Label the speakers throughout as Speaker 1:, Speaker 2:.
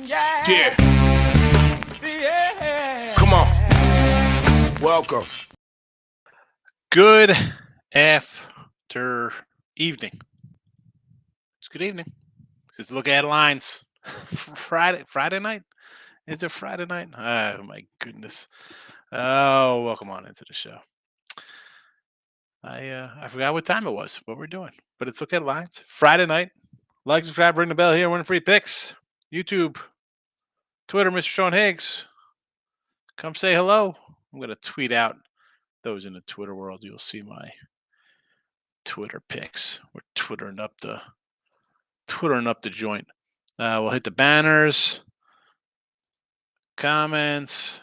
Speaker 1: Yeah. Come on. Welcome.
Speaker 2: Good after evening. It's good evening. Just look at lines. Friday night? Is it Friday night? Oh my goodness. Oh, welcome on into the show. I forgot what time it was, what we're doing. But it's look at lines. Friday night. Like, subscribe, ring the bell here, winning free picks. YouTube, Twitter, Mr. Sean Higgs. Come say hello. I'm gonna tweet out those in the Twitter world. You'll see my Twitter picks. We're twittering up the joint. We'll hit the banners, comments,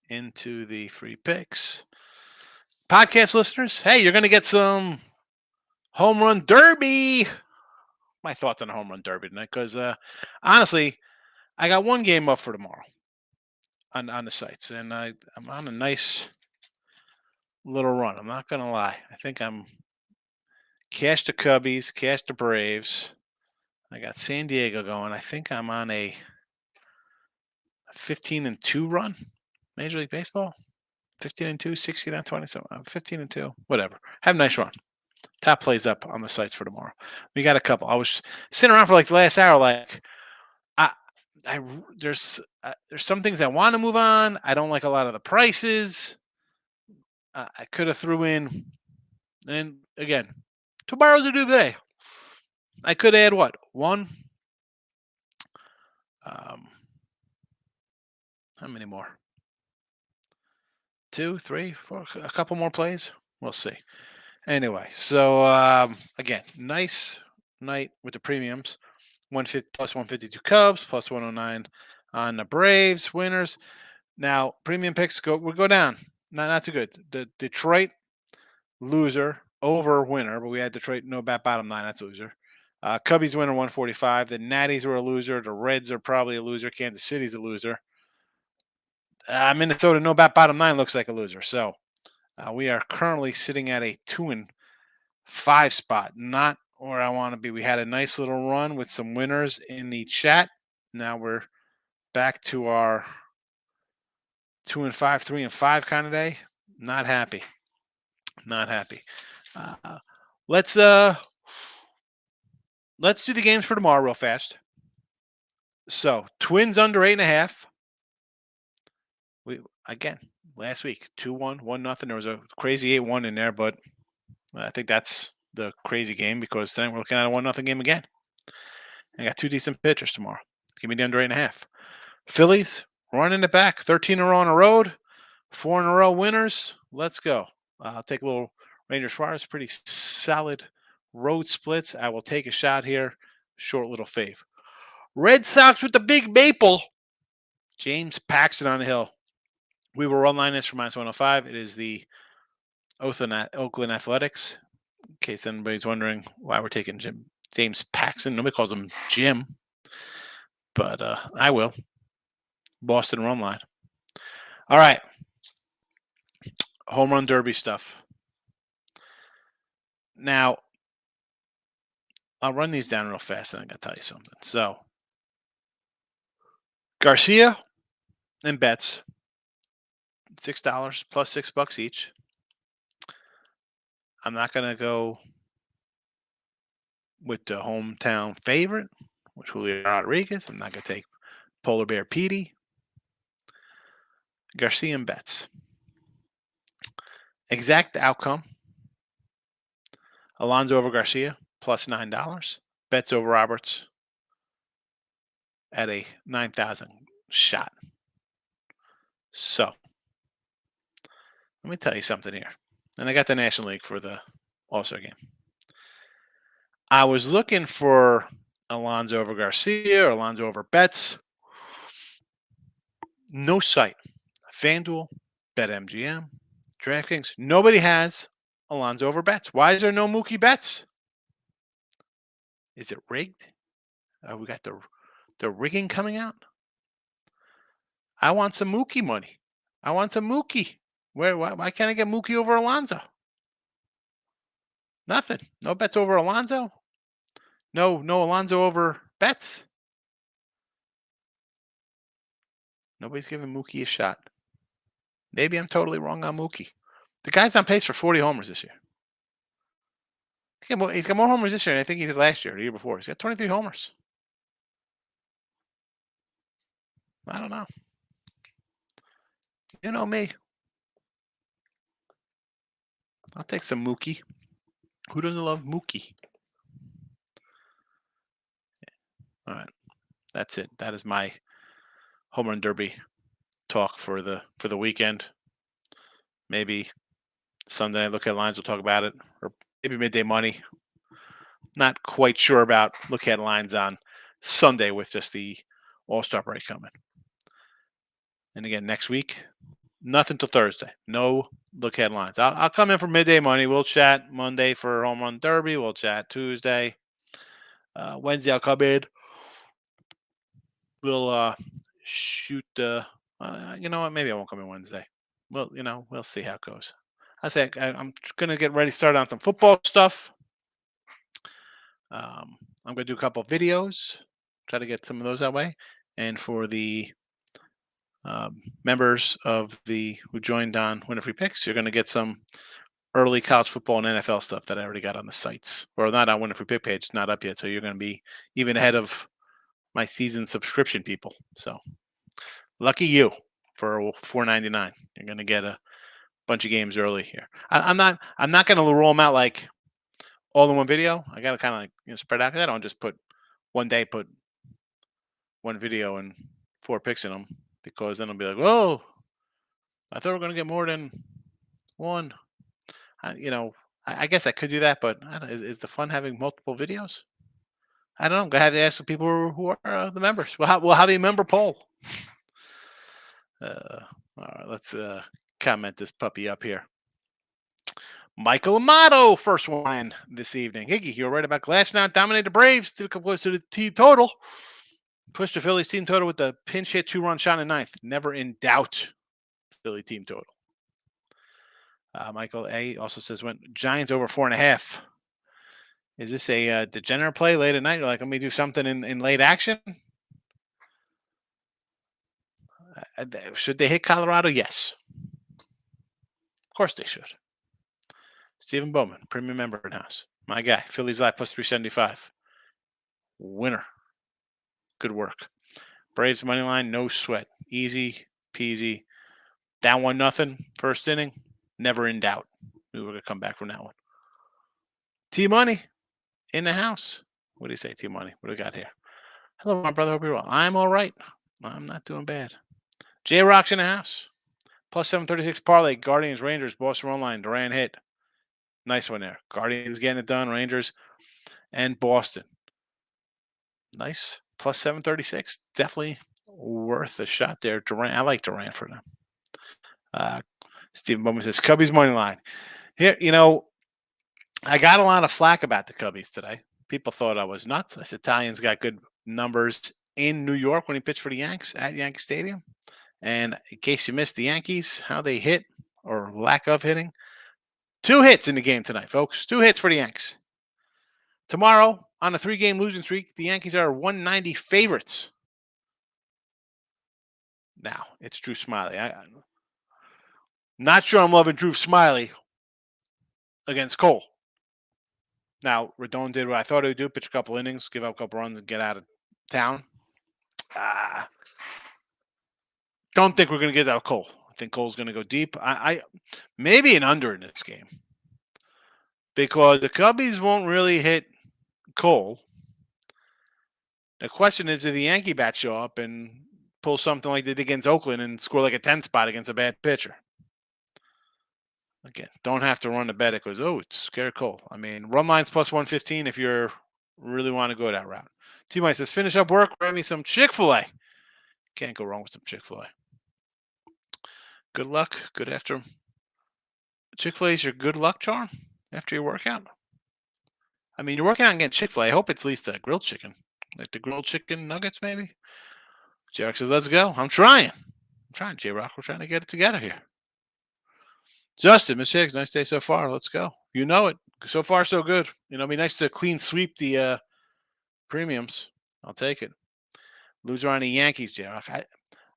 Speaker 2: into the free picks. Podcast listeners, hey, you're going to get some home run derby. My thoughts on the home run derby tonight, because honestly, I got one game up for tomorrow on the sites, and I'm on a nice little run. I'm not going to lie. I think I'm cash the Cubbies, cash the Braves. I got San Diego going. I think I'm on a 15-2 run, Major League Baseball. 15-2, 16-20, so 15-2, whatever. Have a nice run. Top plays up on the sites for tomorrow. We got a couple. I was sitting around for like the last hour, like there's some things I want to move on. I don't like a lot of the prices. I could have threw in, and again, tomorrow's a new day. I could add what? One? How many more? 2, 3, 4, a couple more plays. We'll see. Anyway, so again, nice night with the premiums. 150 plus 152 Cubs, plus 109 on the Braves winners. Now, premium picks will go down. Not too good. The Detroit loser over winner, but we had Detroit no bat bottom 9. That's a loser. Cubbies winner 145. The Natties were a loser. The Reds are probably a loser. Kansas City's a loser. Minnesota no bat bottom 9 looks like a loser. So we are currently sitting at a 2-5 spot, not where I want to be. We had a nice little run with some winners in the chat. Now we're back to our 2-5, 3-5 kind of day. Not happy. Let's do the games for tomorrow real fast. So Twins under 8.5. Again, last week 2-1, 1-0. There was a crazy 8-1 in there, but I think that's the crazy game, because then we're looking at a 1-0 game again. I got 2 decent pitchers tomorrow. Give me the under 8.5. Phillies running it back. 13 in a row on the road. 4 in a row winners. Let's go. I'll take a little Rangers Suarez. Pretty solid road splits. I will take a shot here. Short little fave. Red Sox with the big maple. James Paxton on the hill. We were online this for minus 105. It is the Oakland Athletics. In case anybody's wondering why we're taking James Paxton. Nobody calls him Jim, but I will. Boston run line. All right. Home run derby stuff. Now, I'll run these down real fast, and I'm going to tell you something. So, Garcia and Betts, $6 plus $6 each. I'm not going to go with the hometown favorite, which Julio Rodriguez. I'm not going to take Polar Bear Petey. Garcia and Betts. Exact outcome. Alonso over Garcia, plus $9. Betts over Roberts at a 9,000 shot. So, let me tell you something here. And I got the National League for the All-Star game. I was looking for Alonso over Garcia or Alonso over Betts. No site. FanDuel, BetMGM, DraftKings. Nobody has Alonso over Betts. Why is there no Mookie Betts? Is it rigged? We got the rigging coming out. I want some Mookie money. I want some Mookie. Why can't I get Mookie over Alonso? Nothing. No Betts over Alonso. No Alonso over Betts. Nobody's giving Mookie a shot. Maybe I'm totally wrong on Mookie. The guy's on pace for 40 homers this year. He's got more homers this year than I think he did last year, or the year before. He's got 23 homers. I don't know. You know me. I'll take some Mookie. Who doesn't love Mookie? All right. That's it. That is my home run derby talk for the weekend. Maybe Sunday Look Ahead Lines, we'll talk about it, or maybe Midday Money. Not quite sure about Look Ahead Lines on Sunday with just the All-Star break coming. And again, next week, nothing till Thursday. No Look Ahead Lines. I'll come in for Midday Money. We'll chat Monday for Home Run Derby. We'll chat Tuesday. Wednesday, I'll come in. We'll shoot. You know what? Maybe I won't come in Wednesday. Well, we'll see how it goes. I say I'm going to get ready to start on some football stuff. I'm going to do a couple of videos, try to get some of those that way. And for the members of who joined on Winner Free Picks, you're going to get some early college football and NFL stuff that I already got on the sites, or not on Winner Free Pick page, not up yet. So you're going to be even ahead of my season subscription people. So lucky you for $4.99. You're going to get a bunch of games early here. I'm not going to roll them out like all in one video. I got to kind of like spread out. I don't just put one one video and 4 picks in them, because then I'll be like, whoa, I thought we were going to get more than one. I guess I could do that, but I don't know, is the fun having multiple videos? I don't know. I'm going to have to ask the people who are the members. We'll have a member poll. All right, let's comment this puppy up here. Michael Amato, first one this evening. Higgy, you were right about Glass now. Dominated the Braves. Did come close to the team total. Pushed the Phillies team total with the pinch hit 2-run shot in ninth. Never in doubt. Philly team total. Michael A also says, went Giants over 4.5. Is this a degenerate play late at night? You're like, let me do something in late action? Should they hit Colorado? Yes. Of course they should. Stephen Bowman, premium member in house. My guy, Phillies Live plus 375. Winner. Good work. Braves money line, no sweat. Easy peasy. Down 1-0, first inning. Never in doubt. We were going to come back from that one. T-Money in the house. What do you say, T-Money? What do we got here? Hello, my brother. Hope you're well. I'm all right. I'm not doing bad. J-Rock's in the house. Plus 736 parlay. Guardians, Rangers, Boston run line. Duran hit. Nice one there. Guardians getting it done. Rangers and Boston. Nice. Plus 736. Definitely worth a shot there. Durant. I like Durant for them. Stephen Bowman says, Cubbies money line. Here, I got a lot of flack about the Cubbies today. People thought I was nuts. I said Italian's got good numbers in New York when he pitched for the Yanks at Yankee Stadium. And in case you missed the Yankees, how they hit or lack of hitting, 2 hits in the game tonight, folks. 2 hits for the Yanks. Tomorrow, on a 3-game losing streak, the Yankees are 190 favorites. Now, it's Drew Smiley. I'm not sure I'm loving Drew Smiley against Cole. Now, Rodon did what I thought he would do, pitch a couple innings, give up a couple runs, and get out of town. Don't think we're going to get out Cole. I think Cole's going to go deep. I maybe an under in this game, because the Cubbies won't really hit Cole. The question is, did the Yankee bat show up and pull something like they did against Oakland and score like a 10 spot against a bad pitcher? Again, don't have to run the bet because, it's scared Cole. I mean, run lines plus 115 if you really want to go that route. T-Mike says, finish up work, grab me some Chick-fil-A. Can't go wrong with some Chick-fil-A. Good luck. Good after. Chick-fil-A is your good luck charm after your workout? I mean, you're working out and getting Chick-fil-A. I hope it's at least a grilled chicken. Like the grilled chicken nuggets, maybe? J-Rock says, let's go. I'm trying, J-Rock. We're trying to get it together here. Justin, Miss Higgs, nice day so far. Let's go. You know it. So far, so good. It'd be nice to clean sweep the premiums. I'll take it. Loser on the Yankees, J-Rock.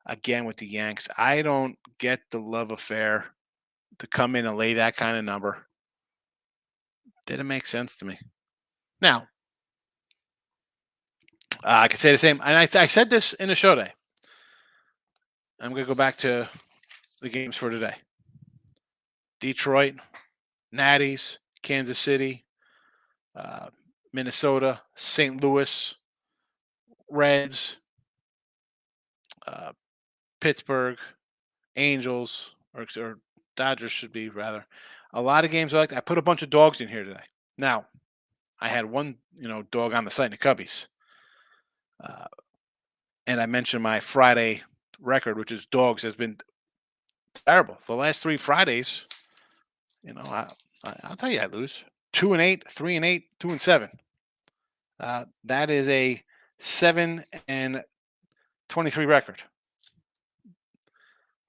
Speaker 2: again with the Yanks. I don't get the love affair to come in and lay that kind of number. Didn't make sense to me. Now, I can say the same, and I said this in the show day. I'm going to go back to the games for today. Detroit, Natties, Kansas City, Minnesota, St. Louis, Reds, uh, Pittsburgh, Angels, or Dodgers should be rather. A lot of games I liked. I put a bunch of dogs in here today. Now, I had one, dog on the site in the Cubbies. And I mentioned my Friday record, which is dogs, has been terrible. The last 3 Fridays, I'll tell you I lose. 2-8, 3-8, 2-7. That is a 7-23 record.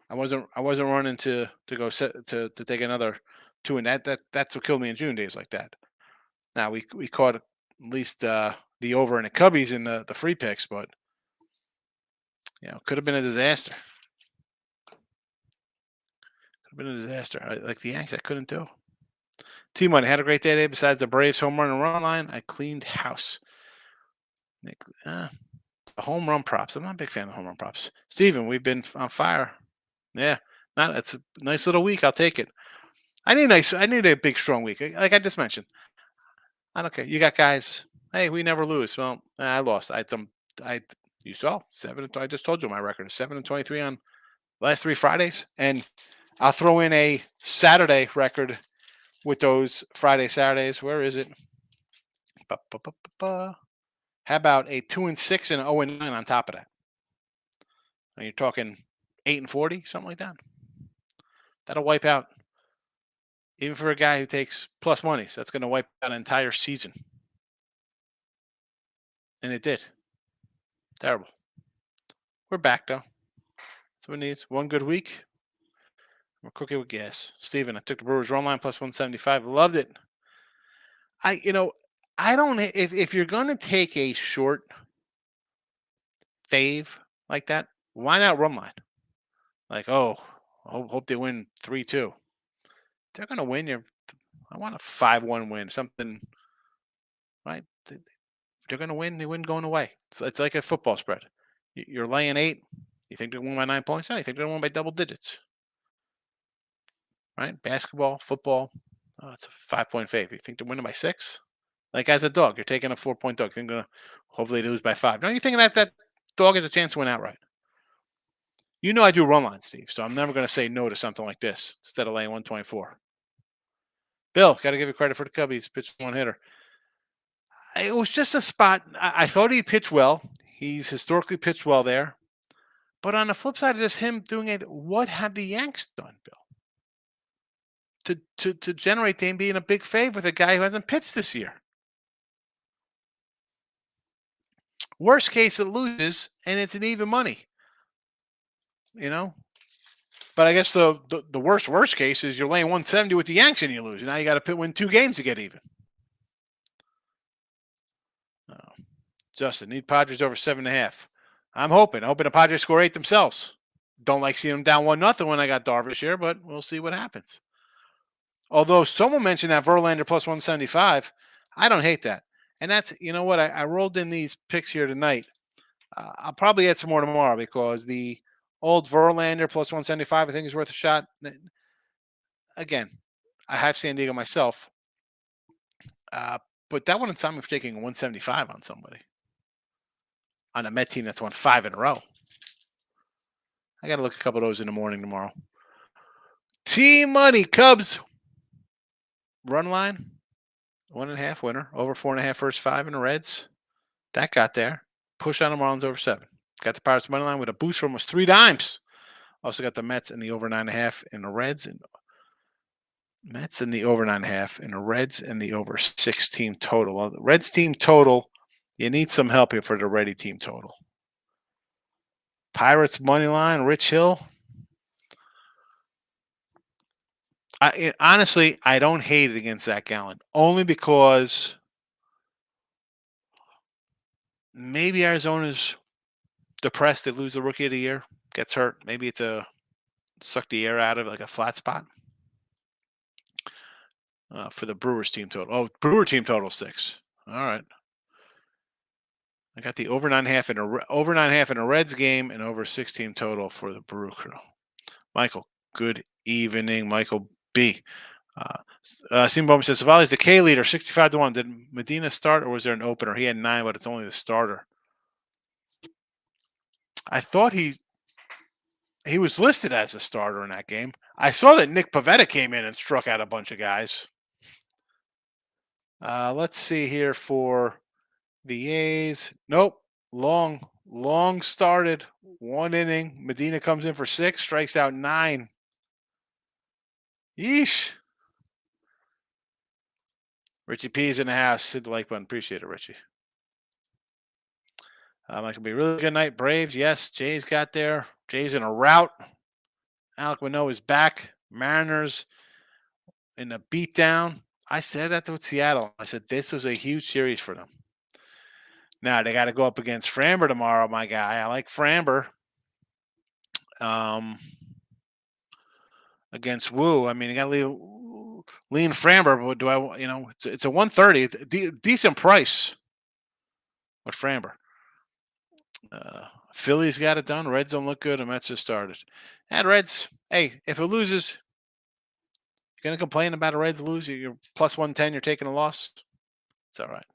Speaker 2: I wasn't running to go to take another 2, and that's what killed me in June days like that. Now we caught at least the over in the Cubbies in the free picks, but could have been a disaster. Could have been a disaster. Like the Yanks, I couldn't do. T-Money had a great day today. Besides the Braves home run and run line, I cleaned house. Home run props. I'm not a big fan of home run props. Steven, we've been on fire. Yeah, it's a nice little week. I'll take it. I need a big strong week. Like I just mentioned. I don't care. You got guys. Hey, we never lose. Well, I lost. You saw 7. I just told you my record is 7-23 on last 3 Fridays, and I'll throw in a Saturday record with those Saturdays. Where is it? How about a 2-6 and 0-9 on top of that? And you're talking 8-40, something like that. That'll wipe out, even for a guy who takes plus money. So that's going to wipe out an entire season. And it did. Terrible. We're back though. That's what we need. One good week. We're cooking with gas. Steven, I took the Brewers run line plus 175. Loved it. I don't. If you're going to take a short fave like that, why not run line? Like, hope they win 3-2. They're going to win. I want a 5-1 win, something, right? They're going to win. They win going away. It's like a football spread. You're laying 8. You think they're going to win by 9 points? No, you think they're going to win by double digits. Right? Basketball, football. Oh, it's a 5-point fave. You think they're winning by 6? Like as a dog, you're taking a 4-point dog. You're going to hopefully lose by 5. No, you're thinking that dog has a chance to win outright. I do run line, Steve, so I'm never going to say no to something like this instead of laying 124. Bill, got to give you credit for the Cubbies. Pitched one hitter. It was just a spot. I thought he'd pitch well. He's historically pitched well there. But on the flip side of this, him doing it, what have the Yanks done, Bill? To generate them being a big fave with a guy who hasn't pitched this year. Worst case, it loses, and it's an even money. But I guess the worst case is you're laying 170 with the Yanks and you lose. Now you got to win 2 games to get even. Justin, need Padres over 7.5. I'm hoping the Padres score 8 themselves. Don't like seeing them down 1-0 when I got Darvish here, but we'll see what happens. Although someone mentioned that Verlander plus 175, I don't hate that. And that's, what, I rolled in these picks here tonight. I'll probably add some more tomorrow because the old Verlander plus 175, I think, is worth a shot. Again, I have San Diego myself. But that one in time of taking 175 on somebody. On a Met team that's won 5 in a row. I got to look a couple of those in the morning tomorrow. T-Money, Cubs. Run line, 1.5 winner. Over 4.5 first 5 in the Reds. That got there. Push on the Marlins over 7. Got the Pirates money line with a boost for almost 3 dimes. Also got the Mets in the over 9.5 in the Reds. And Mets in the over 9.5 in the Reds and the over 6 team total. Well, the Reds team total, you need some help here for the Reddy team total. Pirates money line, Rich Hill. Honestly, I don't hate it against Zach Gallen. Only because maybe Arizona's depressed they lose the Rookie of the Year. gets hurt. Maybe it's a suck the air out of like a flat spot for the Brewers team total. Oh, Brewer team total 6. All right. I got the over 9.5 in over 9.5 in a Reds game and over 6 team total for the Brew Crew. Michael, good evening, Michael B. Seam Bowman says Savali's the K leader, 65-1. Did Medina start or was there an opener? He had 9, but it's only the starter. I thought he was listed as a starter in that game. I saw that Nick Pivetta came in and struck out a bunch of guys. Let's see here for the A's. Nope. Long started. 1 inning. Medina comes in for 6, strikes out 9. Yeesh. Richie P's in the house. Hit the like button. Appreciate it, Richie. It could be a really good night. Braves, yes. Jays got there. Jays in a rout. Alek Manoah is back. Mariners in a beatdown. I said that with Seattle. I said this was a huge series for them. Now they got to go up against Framber tomorrow, my guy. I like Framber. Against Wu. I mean, you got to lean Framber, but do I? It's a 130. It's a decent price with Framber. Phillies got it done. Reds don't look good. And Mets just started. And Reds, hey, if it loses, you're going to complain about a Reds lose. You're plus 110. You're taking a loss. It's all right.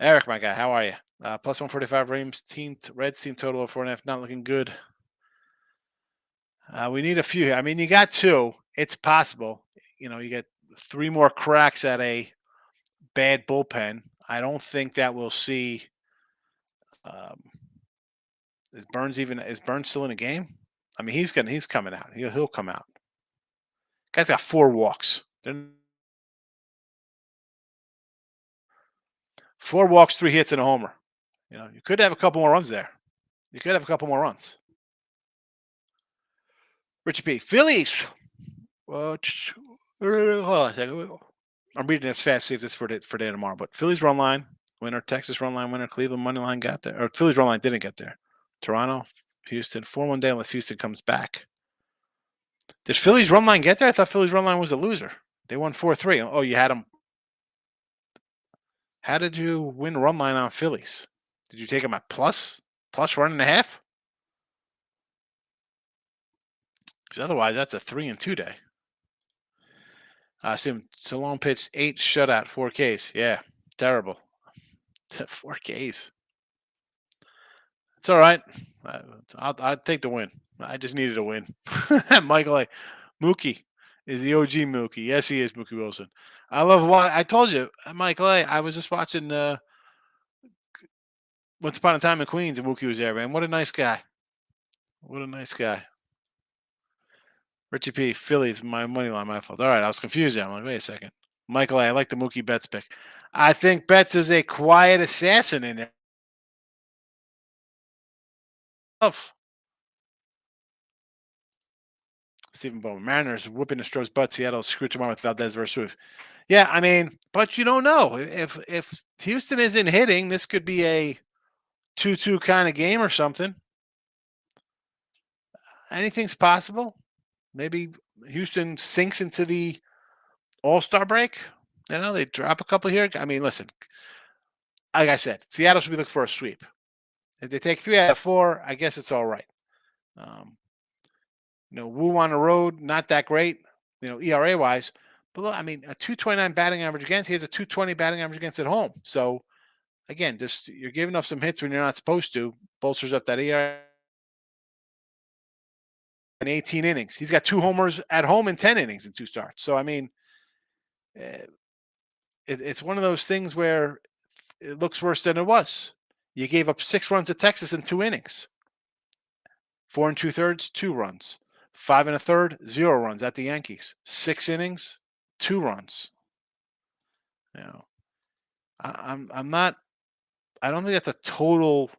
Speaker 2: Eric, my guy, how are you? Plus 145 Reds team total of 4.5. Not looking good. We need a few. I mean, you got 2. It's possible. You get 3 more cracks at a bad bullpen. I don't think that we'll see. Is Burns still in the game? I mean, he's coming out. He'll come out. Guy's got 4 walks. 4 walks, 3 hits, and a homer. You could have a couple more runs there. You could have a couple more runs. Richard P. Phillies. Hold on a second. I'm reading this fast. See if this for day tomorrow. But Phillies run line winner, Texas run line winner, Cleveland money line got there, or Phillies run line didn't get there. Toronto, Houston, 4-1 day unless Houston comes back. Did Phillies run line get there? I thought Phillies run line was a loser. They won 4-3. Oh, you had them. How did you win run line on Phillies? Did you take them at plus 1.5? Because otherwise, that's a 3-2 day. I assume Salon pitched 8 shutout, 4 Ks. Yeah, terrible. 4 Ks. It's all right. I'll take the win. I just needed a win. Michael A. Mookie is the OG Mookie. Yes, he is Mookie Wilson. I love why I told you, Michael A. I was just watching Once Upon a Time in Queens, and Mookie was there, man. What a nice guy. What a nice guy. Richie P. Phillies, my money line, my fault. All right, I was confused there. I'm like, wait a second. Michael A., I like the Mookie Betts pick. I think Betts is a quiet assassin in there. Stephen Bowman. Mariners whooping Astros butt. Seattle screw tomorrow with Valdez versus Swift. Yeah, I mean, but you don't know. If Houston isn't hitting, this could be a 2-2 kind of game or something. Anything's possible. Maybe Houston sinks into the All-Star break. They drop a couple here. I mean, listen, like I said, Seattle should be looking for a sweep. If they take 3 out of 4, I guess it's all right. Wu on the road, not that great, ERA-wise. But look, I mean, a 229 batting average against. He has a 220 batting average against at home. So, again, just you're giving up some hits when you're not supposed to. Bolsters up that ERA. In 18 innings. He's got 2 homers at home in 10 innings in 2 starts. So, I mean, it's one of those things where it looks worse than it was. You gave up 6 runs at Texas in 2 innings. 4 2/3, 2 runs. 5 1/3, 0 runs at the Yankees. 6 innings, 2 runs. I'm not. I don't think that's a total.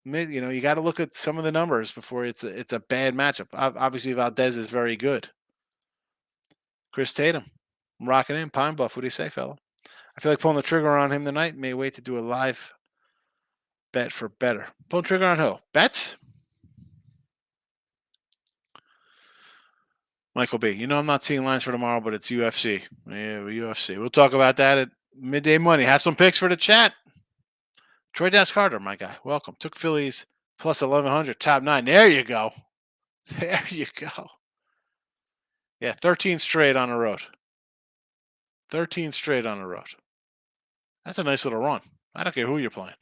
Speaker 2: You got to look at some of the numbers before it's a bad matchup. Obviously, Valdez is very good. Chris Tatum, I'm rocking in Pine Bluff. What do you say, fella? I feel like pulling the trigger on him tonight. May wait to do a live bet for better. Pull the trigger on who? Bets? Michael B. I'm not seeing lines for tomorrow, but it's UFC. Yeah, UFC. We'll talk about that at midday money. Have some picks for the chat. Troy Das Carter, my guy. Welcome. Took Phillies plus 1100, top 9. There you go. There you go. Yeah, 13 straight on the road. 13 straight on the road. That's a nice little run. I don't care who you're playing.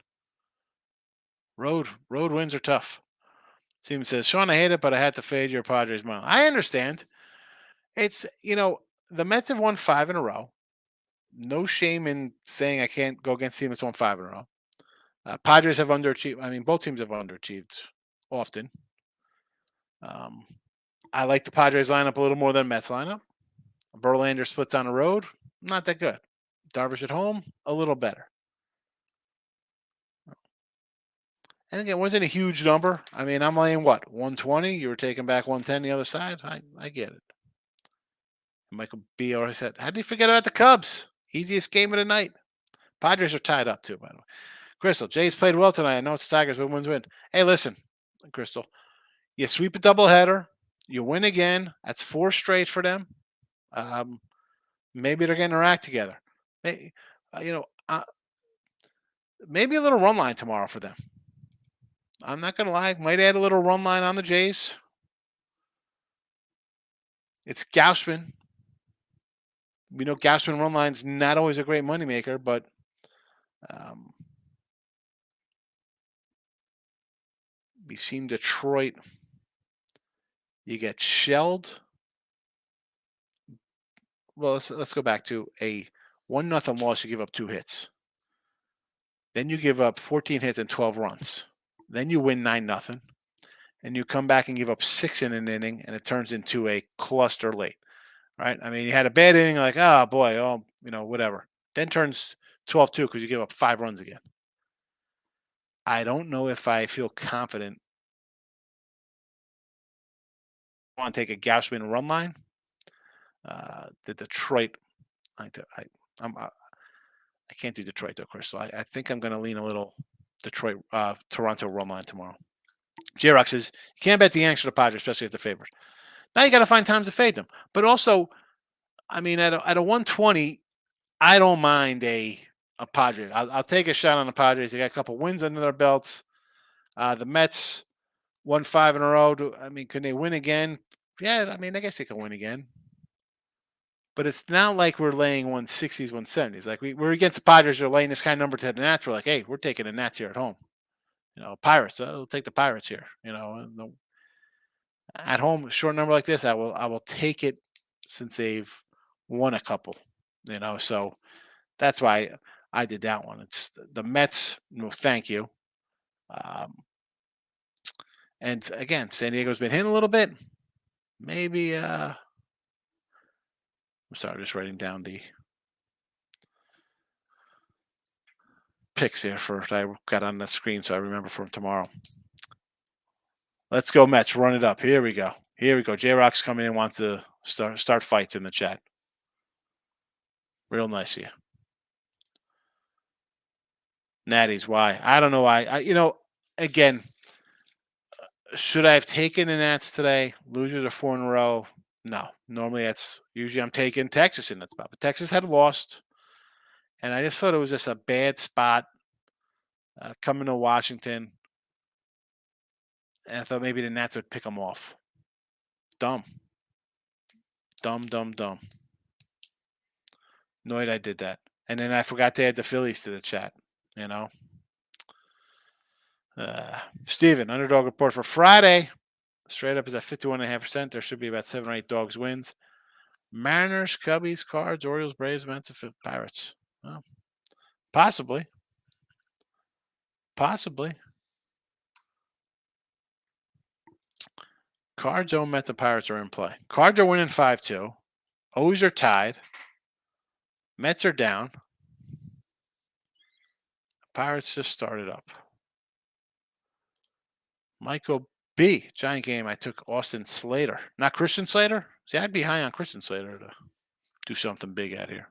Speaker 2: Road wins are tough. Steven says, Sean, I hate it, but I had to fade your Padres money. I understand. It's, the Mets have won 5 in a row. No shame in saying I can't go against team that's won 5 in a row. Padres have underachieved. I mean, both teams have underachieved often. I like the Padres lineup a little more than Mets lineup. Verlander splits on the road, not that good. Darvish at home, a little better. And again, it wasn't a huge number. I mean, I'm laying what, 120? You were taking back 110 the other side. I get it. Michael B. already said, how did you forget about the Cubs? Easiest game of the night. Padres are tied up too, by the way. Crystal, Jays played well tonight. I know it's Tigers, but wins win. Hey, listen, Crystal, you sweep a doubleheader, you win again. That's 4 straight for them. Maybe they're getting their act together. Maybe, maybe a little run line tomorrow for them. I'm not going to lie. Might add a little run line on the Jays. It's Gausman. We know Gausman run line's not always a great moneymaker, but we've seen Detroit. You get shelled. Well, let's go back to a 1-0 loss. You give up 2 hits. Then you give up 14 hits and 12 runs. Then you win 9-0. And you come back and give up 6 in an inning, and it turns into a cluster late. Right? I mean, you had a bad inning, like, oh, boy, whatever. Then turns 12-2 because you give up 5 runs again. I don't know if I feel confident. I want to take a Gausman run line. The Detroit, I can't do Detroit though, Crystal. I think I'm going to lean a little Detroit, Toronto run line tomorrow. J-Rock says, you can't bet the Yankees or the Padres, especially if they're favored. Now you got to find times to fade them. But also, I mean, at a 120, I don't mind a Padres. I'll take a shot on the Padres. They got a couple wins under their belts. The Mets won 5 in a row. I mean, can they win again? Yeah, I mean, I guess they can win again. But it's not like we're laying 160s, 170s. Like we're against the Padres. They're laying this kind of number to the Nats. We're like, hey, we're taking the Nats here at home. Pirates. We'll take the Pirates here. At home, short number like this, I will take it since they've won a couple. So that's why I did that one. It's the Mets. No, thank you. And again, San Diego's been hitting a little bit. Maybe. I'm sorry, just writing down the picks here I got on the screen so I remember from tomorrow. Let's go Mets. Run it up. Here we go. J-Rock's coming in, wants to start fights in the chat. Real nice of you. Natties, why? I don't know why. Again, should I have taken the Nats today? Losers are 4 in a row. No. Normally usually I'm taking Texas in that spot. But Texas had lost. And I just thought it was just a bad spot coming to Washington. And I thought maybe the Nats would pick them off. Dumb. Annoyed I did that. And then I forgot to add the Phillies to the chat. Steven, underdog report for Friday. Straight up is at 51.5%. There should be about 7 or 8 dogs wins. Mariners, Cubbies, Cards, Orioles, Braves, Mets, and Pirates. Well, possibly. Cards, Mets, and Pirates are in play. Cards are winning 5-2. O's are tied. Mets are down. Pirates just started up. Michael B. Giant game. I took Austin Slater. Not Christian Slater? See, I'd be high on Christian Slater to do something big out here.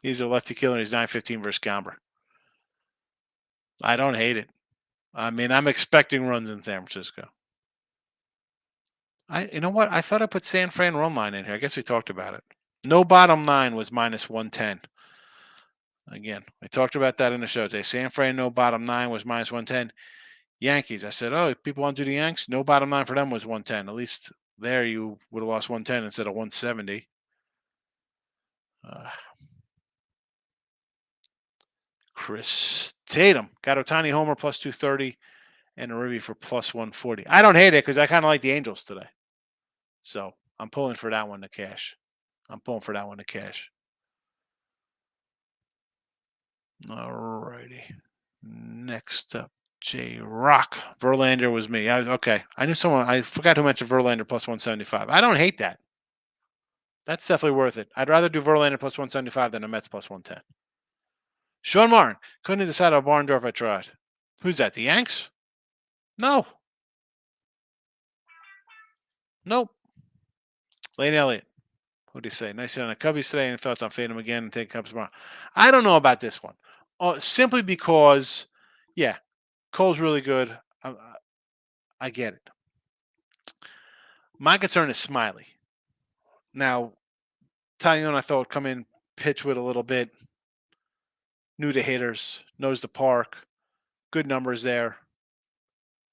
Speaker 2: He's a lefty killer. He's 9-15 versus Gomber. I don't hate it. I mean, I'm expecting runs in San Francisco. You know what? I thought I put San Fran run line in here. I guess we talked about it. No bottom line was minus 110. Again, I talked about that in the show today. San Fran, no bottom nine was minus 110. Yankees, I said, oh, if people want to do the Yanks, no bottom line for them was 110. At least there you would have lost 110 instead of 170. Chris Tatum got Otani homer plus 230 and a Ribby for plus 140. I don't hate it because I kind of like the Angels today. So I'm pulling for that one to cash. All righty. Next up, J Rock. Verlander was me. Okay. I knew someone. I forgot who mentioned Verlander plus 175. I don't hate that. That's definitely worth it. I'd rather do Verlander plus 175 than a Mets plus 110. Sean Martin. Couldn't decide on Barndorf if I tried. Who's that? The Yanks? No. Nope. Lane Elliott. What do you say? Nice hit on the Cubbies today. Any thoughts on fading him again and take Cubs tomorrow? I don't know about this one. Simply because, yeah, Cole's really good. I get it. My concern is Smiley. Now, Talion, I thought would come in, pitch with a little bit. New to hitters, knows the park, good numbers there.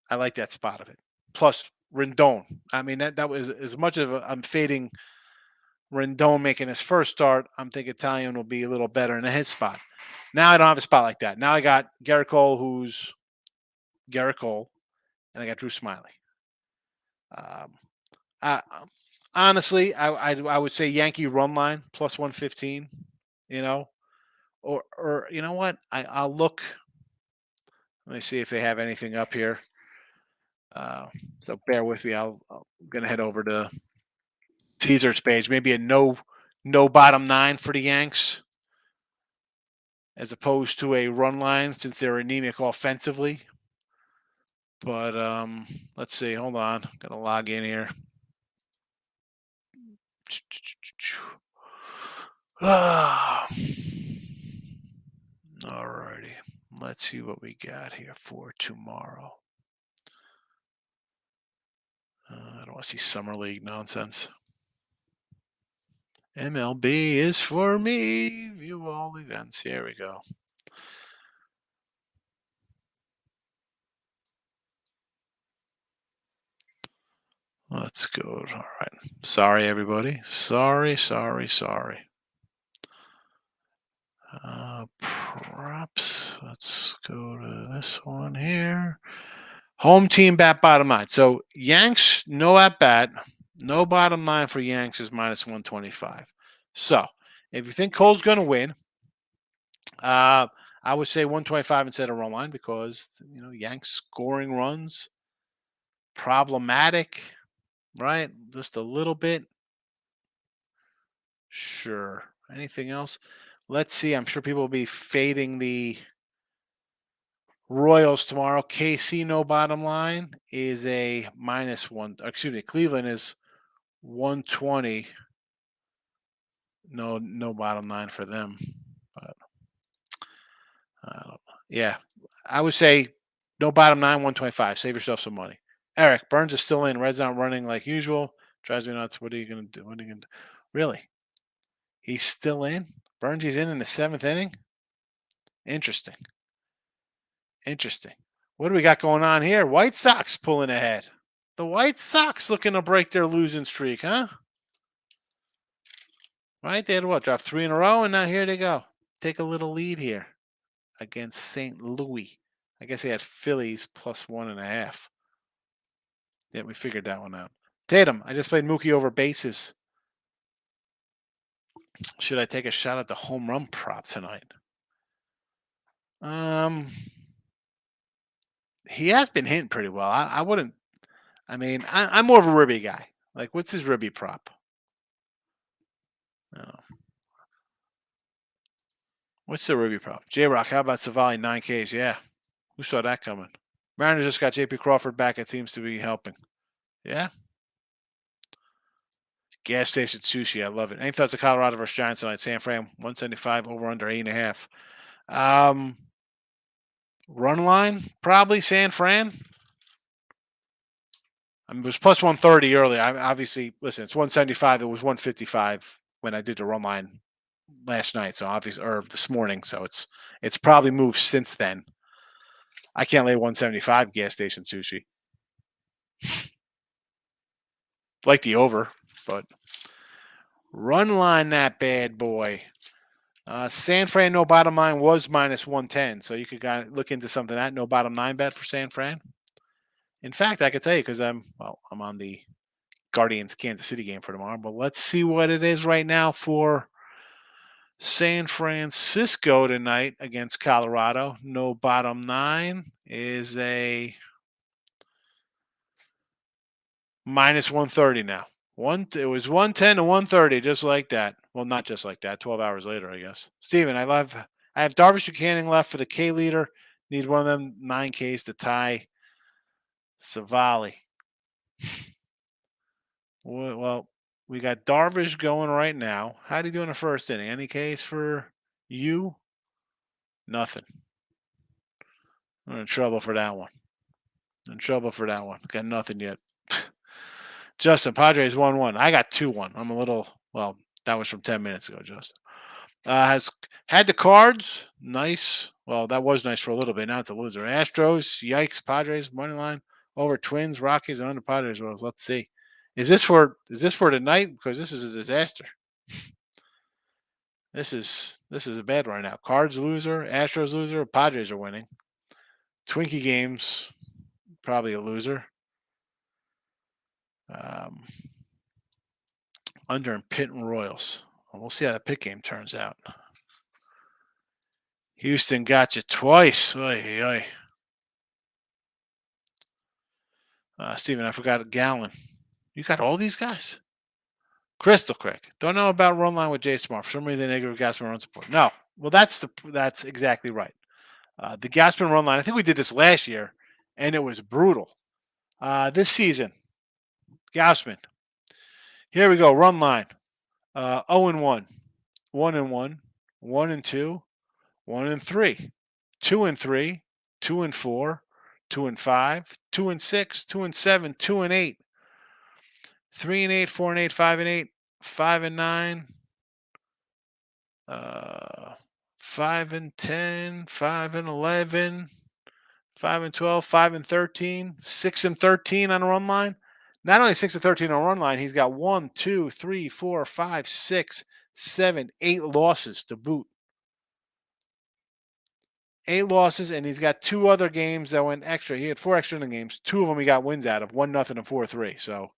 Speaker 2: I like that spot of it. Plus Rendon. I mean, that was as much of I'm fading Rendon making his first start. I'm thinking Talion will be a little better in his spot. Now I don't have a spot like that. Now I got Garrett Cole, who's Garrett Cole, and I got Drew Smiley. Honestly, I would say Yankee run line plus 115. You know, or you know what? I'll look. Let me see if they have anything up here. So bear with me. I'm gonna head over to Caesar's page. Maybe a no bottom nine for the Yanks, as opposed to a run line since they're anemic offensively. But let's see. Hold on. Gotta log in here. Alrighty. Let's see what we got here for tomorrow. I don't want to see Summer League nonsense. MLB is for me. View all events. Here we go. Let's go. All right. Sorry, everybody. Sorry. Props. Let's go to this one here. Home team bat bottom line. So Yanks, no at bat. No bottom line for Yanks is minus 125. So if you think Cole's going to win, I would say 125 instead of run line because, Yanks scoring runs, problematic, right? Just a little bit. Sure. Anything else? Let's see. I'm sure people will be fading the Royals tomorrow. KC no bottom line is a minus one. Excuse me. Cleveland is 120. No bottom line for them. But I don't know. Yeah, I would say no bottom line 125. Save yourself some money. Eric Burns is still in. Red's not running like usual. Drives me nuts. What are you gonna do? What are you gonna do? Really? He's still in. Burns is in the seventh inning. Interesting. What do we got going on here? White Sox pulling ahead. The White Sox looking to break their losing streak, huh? Right? They had what? Dropped 3 in a row, and now here they go. Take a little lead here against St. Louis. I guess they had Phillies plus 1.5. Yeah, we figured that one out. Tatum, I just played Mookie over bases. Should I take a shot at the home run prop tonight? He has been hitting pretty well. I wouldn't. I mean, I'm more of a Ribby guy. Like, what's his Ribby prop? Oh. What's the Ribby prop? J-Rock, how about Savali 9Ks? Yeah. Who saw that coming? Mariners just got J.P. Crawford back. It seems to be helping. Yeah. Gas station sushi. I love it. Any thoughts of Colorado versus Giants tonight? San Fran 175 over under 8.5. Run line, probably San Fran. I mean, it was plus 130 earlier. I obviously listen. It's 175. It was 155 when I did the run line last night. So obviously, or this morning. So it's probably moved since then. I can't lay 175 gas station sushi. Like the over, but run line that bad boy. San Fran no bottom line was minus 110, so you could look into something that no bottom line bet for San Fran. In fact, I could tell you because I'm on the Guardians Kansas City game for tomorrow, but let's see what it is right now for San Francisco tonight against Colorado. No bottom nine is a minus 130 now. It was 110 to 130, just like that. Well, not just like that. 12 hours later, I guess. Steven, I have Darvish Buchanan left for the K leader. Need one of them 9Ks to tie Savali. Well, we got Darvish going right now. How do you do in the first inning? Any case for you? Nothing. I'm in trouble for that one. Got nothing yet. Justin, Padres 1-1. I got 2-1. I'm a little, well, that was from 10 minutes ago, Justin. Has had the Cards. Nice. Well, that was nice for a little bit. Now it's a loser. Astros, yikes, Padres, money line. Over Twins, Rockies, and under Padres. Well, let's see. Is this for tonight? Because this is a disaster. This is a bad right now. Cards loser, Astros loser, Padres are winning. Twinkie games, probably a loser. Under and Pitt and Royals. Well, we'll see how the Pitt game turns out. Houston got you twice. Oy, oy. Steven, I forgot Gallon. You got all these guys? Crystal Crick. Don't know about run line with Jay Smart. For some reason, the negative Gausman run support. No. Well, that's exactly right. The Gausman run line, I think we did this last year, and it was brutal. This season, Gausman. Here we go. Run line. 0-1, 1-1, 1-2, 1-3, 2-3, 2-4, 2-5, 2-6, 2-7, 2-8, 3-8, 4-8, 5-8, 5-9, 5-10, 5-11, 5-12, 5-13, 6-13 on the run line. Not only 6-13 on run line, he's got 1, 2, 3, 4, 5, 6, 7, 8 losses to boot. 8 losses, and he's got 2 other games that went extra. He had 4 extra inning games. 2 of them he got wins out of, 1-0 and 4-3. So,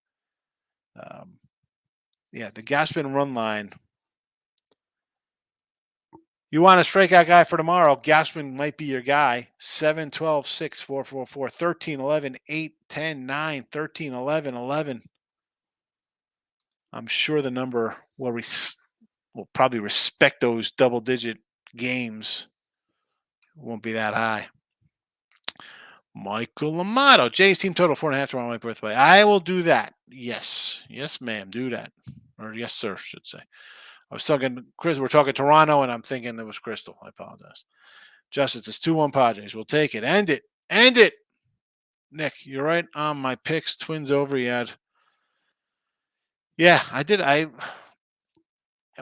Speaker 2: the Gausman run line. You want a strikeout guy for tomorrow, Gausman might be your guy. 7, 12, 6, 4, 4, 4, 13, 11, 8, 10, 9, 13, 11, 11. I'm sure the number will probably respect those double-digit games. It won't be that high. Michael Amato. Jay's team total 4.5 tomorrow, my birthday. I will do that. Yes. Yes, ma'am. Do that. Or yes, sir, should say. I was talking, Chris, we're talking Toronto, and I'm thinking it was Crystal. I apologize. Justice, it's 2-1 Padres. We'll take it. End it. End it. Nick, you're right on my picks. Twins over. Yeah, I did. And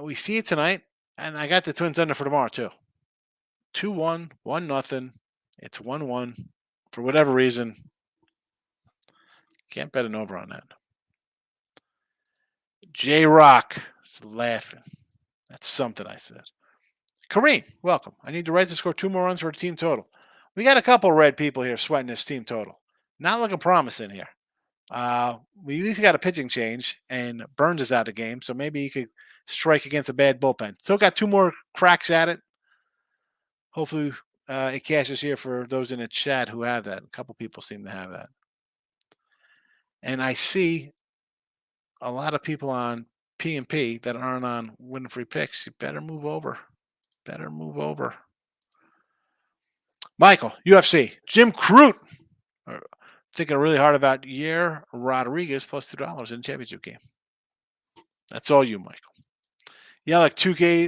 Speaker 2: we see it tonight, and I got the Twins under for tomorrow, too. 2-1, 1-0. It's 1-1. For whatever reason, can't bet an over on that. J-Rock is laughing. That's something I said. Kareem, welcome. I need the Reds to score 2 more runs for a team total. We got a couple red people here sweating this team total. Not looking promising here. We at least got a pitching change, and Burns is out of the game, so maybe he could strike against a bad bullpen. Still got 2 more cracks at it. Hopefully it cashes here for those in the chat who have that. A couple people seem to have that. And I see a lot of people on P&P that aren't on Winning Free Picks. You better move over. Michael, UFC. Jim Crute. Thinking really hard about Yair Rodriguez plus $2 in the championship game. That's all you, Michael. Yelich,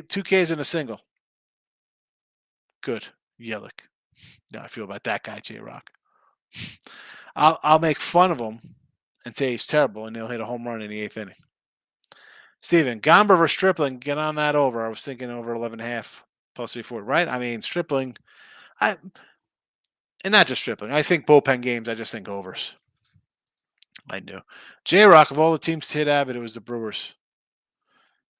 Speaker 2: 2Ks in a single. Good. Yelich. Now I feel about that guy, J-Rock. I'll make fun of him and say he's terrible, and he'll hit a home run in the eighth inning. Steven, Gomber versus Stripling, get on that over. I was thinking over 11.5 plus 340, right? I mean, Stripling, I and not just Stripling. I think bullpen games, I just think overs. I do. J Rock, of all the teams to hit Abbott, it was the Brewers.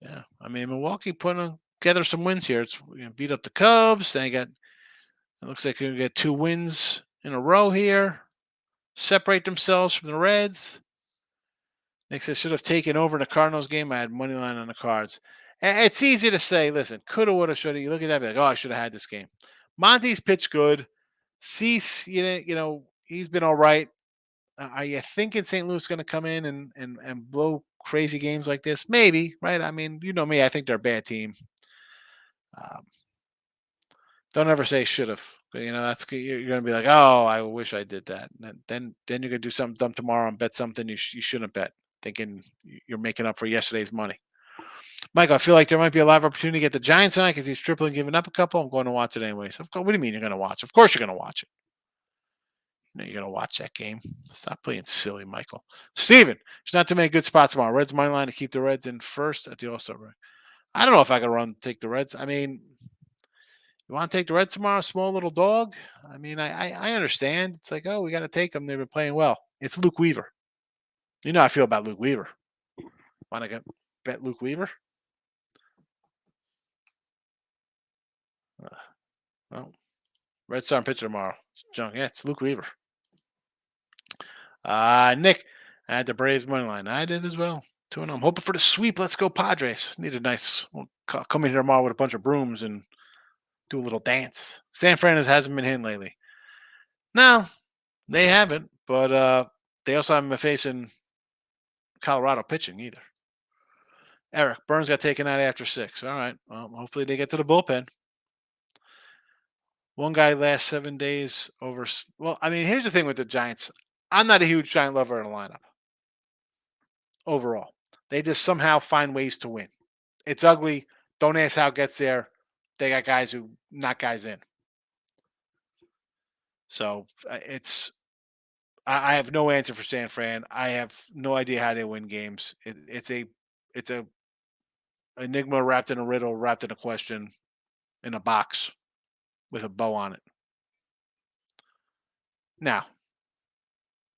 Speaker 2: Yeah. I mean, Milwaukee putting together some wins here. It's beat up the Cubs. They got, it looks like they're going to get 2 wins in a row here. Separate themselves from the Reds. Knicks, I should have taken over in the Cardinals game. I had money line on the Cards. It's easy to say, listen, coulda, woulda, shoulda. You look at that, be like, oh, I should have had this game. Monty's pitched good. Cease, he's been all right. Are you thinking St. Louis is going to come in and blow crazy games like this? Maybe, right? I mean, you know me. I think they're a bad team. Um, don't ever say should have. That's you're going to be like, oh, I wish I did that. And then you're going to do something dumb tomorrow and bet something you shouldn't bet, thinking you're making up for yesterday's money. Michael, I feel like there might be a live opportunity to get the Giants tonight because he's tripling, giving up a couple. I'm going to watch it anyway. So, what do you mean you're going to watch? Of course you're going to watch it. You're going to watch that game. Stop playing silly, Michael. Steven, there's not too many good spots tomorrow. Reds money line to keep the Reds in first at the All-Star break. I don't know if I can take the Reds. I mean, you want to take the Reds tomorrow, small little dog? I mean, I understand. It's like, oh, we got to take them. They've been playing well. It's Luke Weaver. You know how I feel about Luke Weaver. Want to bet Luke Weaver? Well, Red Star pitcher tomorrow. It's junk. Yeah, it's Luke Weaver. Nick, I had the Braves money line. I did as well. 2-0. I'm hoping for the sweep. Let's go, Padres. Need a nice. We'll come in here tomorrow with a bunch of brooms and do a little dance. San Fran hasn't been hitting lately. No, they haven't. But they also haven't been facing Colorado pitching either. Eric, Burns got taken out after 6. All right. Well, hopefully they get to the bullpen. One guy last 7 days over. Well, I mean, here's the thing with the Giants. I'm not a huge Giant lover in the lineup. Overall, they just somehow find ways to win. It's ugly. Don't ask how it gets there. They got guys who knock guys in. So I have no answer for San Fran. I have no idea how they win games. It's a enigma wrapped in a riddle, wrapped in a question, in a box with a bow on it. Now,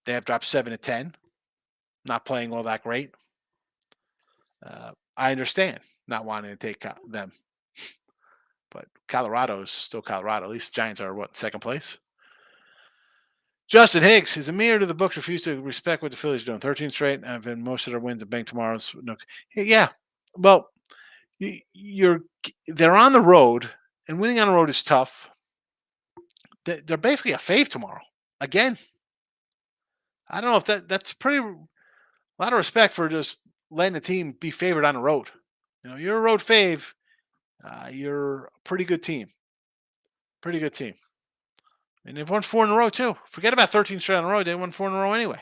Speaker 2: they have dropped 7-10, not playing all that great. I understand not wanting to take them, but Colorado is still Colorado. At least the Giants are second place. Justin Higgs is a mirror to the books. Refused to respect what the Phillies are doing. 13 straight. I've been most of their wins at bank tomorrow's. No, yeah, well, they're on the road, and winning on the road is tough. They're basically a fave tomorrow again. I don't know if that's a lot of respect for just letting the team be favored on the road. You're a road fave. You're a pretty good team. Pretty good team. And they've won 4 in a row, too. Forget about 13 straight on the road. They won 4 in a row anyway.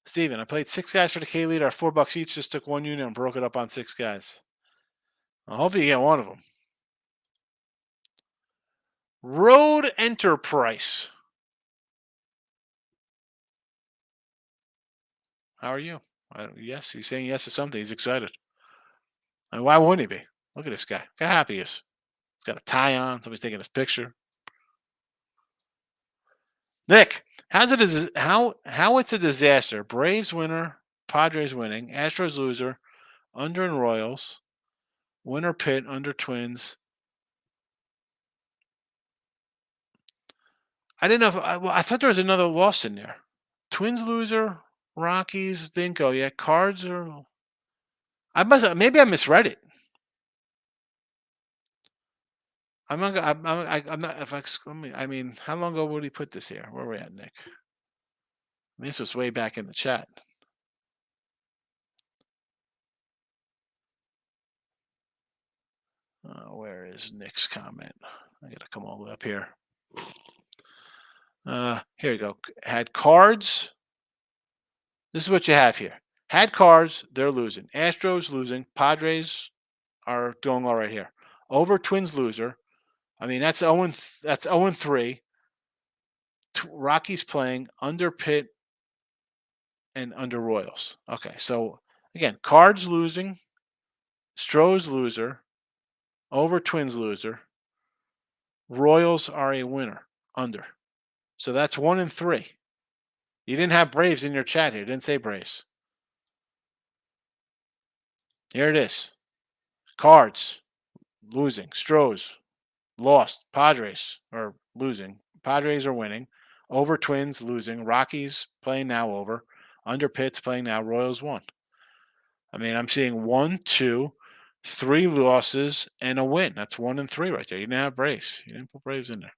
Speaker 2: Steven, I played 6 guys for the K leader. $4 each. Just took 1 unit and broke it up on 6 guys. Well, hopefully you get one of them. Road Enterprise. How are you? Yes, he's saying yes to something. He's excited. I mean, why wouldn't he be? Look at this guy. Look how happy he is. He's got a tie on. Somebody's taking his picture. Nick, how it's a disaster? Braves winner, Padres winning, Astros loser, under in Royals, winner Pitt, under Twins. I didn't know if I thought there was another loss in there. Twins loser, Rockies didn't go yet. Cards are. Maybe I misread it. I'm not. I'm not. I mean, how long ago would he put this here? Where are we at, Nick? This was way back in the chat. Where is Nick's comment? I got to come all the way up here. Here you go. Had Cards. This is what you have here. Had Cards, they're losing. Astros losing. Padres are doing all right here. Over Twins loser. I mean, that's 0-3. Rockies playing under Pitt and under Royals. Okay, so again, Cards losing, Stros loser, over Twins loser. Royals are a winner under. So that's 1-3. You didn't have Braves in your chat here. Didn't say Braves. Here it is. Cards losing. Stros lost. Padres are losing. Padres are winning. Over Twins losing. Rockies playing now over. Under Pitts playing now. Royals won. I mean, I'm seeing 1, 2, 3 losses and a win. That's 1-3 right there. You didn't have Braves. You didn't put Braves in there.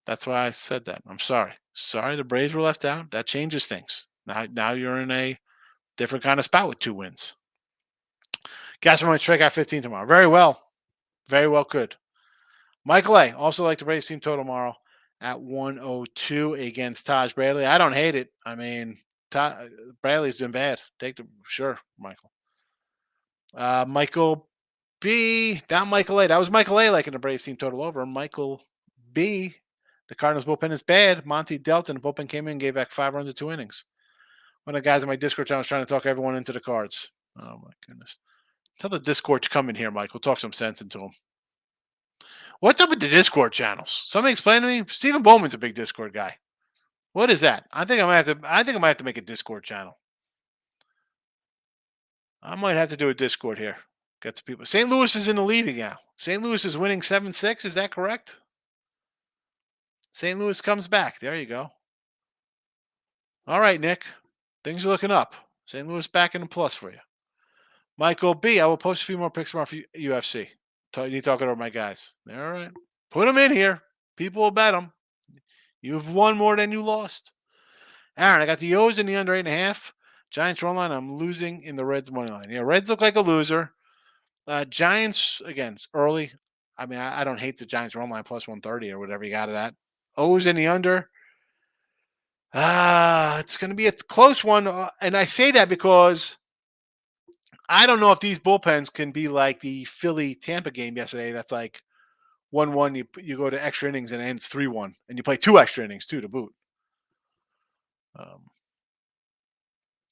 Speaker 2: That's why I said that. I'm sorry. Sorry the Braves were left out. That changes things. Now you're in a different kind of spot with 2 wins. Gasper might strike out 15 tomorrow. Very well. Very well could. Michael A. also like the Braves team total tomorrow at 102 against Taj Bradley. I don't hate it. I mean, Bradley's been bad. Sure, Michael. Michael B. Not Michael A. That was Michael A. liking the Braves team total over. Michael B. The Cardinals bullpen is bad. Monty Delton, the bullpen came in and gave back 5 runs in 2 innings. One of the guys in my Discord channel was trying to talk everyone into the Cards. Oh, my goodness. Tell the Discord to come in here, Mike. We'll talk some sense into him. What's up with the Discord channels? Somebody explain to me. Stephen Bowman's a big Discord guy. What is that? I think I might have to make a Discord channel. I might have to do a Discord here. Get some people. St. Louis is in the lead now. St. Louis is winning 7-6. Is that correct? St. Louis comes back. There you go. All right, Nick. Things are looking up. St. Louis back in the plus for you. Michael B. I will post a few more picks tomorrow for UFC. You talking over my guys. All right. Put them in here. People will bet them. You've won more than you lost. Aaron, I got the O's in the under 8.5. Giants run line. I'm losing in the Reds money line. Yeah, Reds look like a loser. Giants, again, it's early. I mean, I don't hate the Giants run line plus 130 or whatever you got of that. O's in the under. It's going to be a close one. And I say that because I don't know if these bullpens can be like the Philly-Tampa game yesterday. That's like 1-1. You go to extra innings and it ends 3-1. And you play 2 extra innings, too, to boot.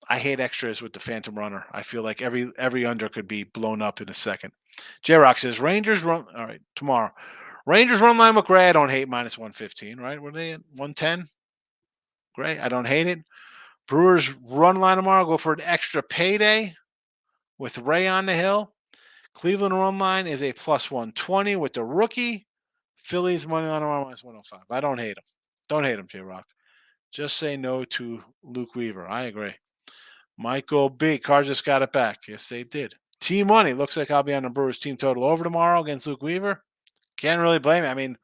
Speaker 2: I hate extras with the Phantom Runner. I feel like every under could be blown up in a second. J-Rock says, Rangers run. All right, tomorrow. Rangers run line with Gray. I don't hate minus 115, right? Were they at 110? Great. I don't hate it. Brewers run line tomorrow. Go for an extra payday with Ray on the hill. Cleveland run line is a plus 120 with the rookie. Phillies money line tomorrow minus 105. I don't hate them. Don't hate them, J-Rock. Just say no to Luke Weaver. I agree. Michael B. Cards just got it back. Yes, they did. T-Money. Looks like I'll be on the Brewers team total over tomorrow against Luke Weaver. Can't really blame it. I mean,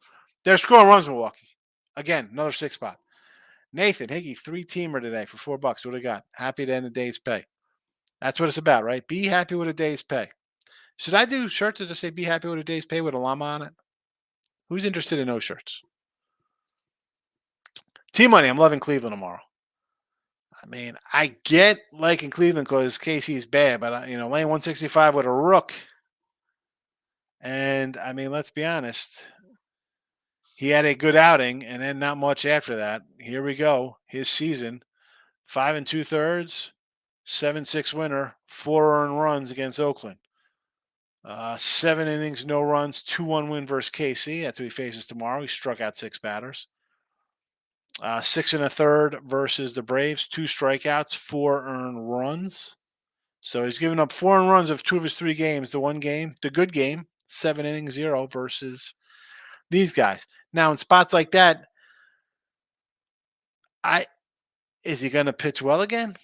Speaker 2: they're scoring runs, Milwaukee. Again, another 6 spot. Nathan Higgy, 3-teamer today for $4. What do we got? Happy to end the day's pay. That's what it's about, right? Be happy with a day's pay. Should I do shirts that just say be happy with a day's pay with a llama on it? Who's interested in those shirts? T-Money, I'm loving Cleveland tomorrow. I mean, I get liking Cleveland because KC is bad, but, laying 165 with a rook. And, I mean, let's be honest. He had a good outing, and then not much after that. Here we go. His season, 5 2/3, 7-6 winner, 4 earned runs against Oakland. 7 innings, no runs, 2-1 win versus KC. That's who he faces tomorrow. He struck out 6 batters. 6 1/3 versus the Braves, 2 strikeouts, 4 earned runs. So he's given up 4 earned runs of 2 of his 3 games. The one game, the good game, 7 innings, 0 versus these guys. Now in spots like that, is he going to pitch well again?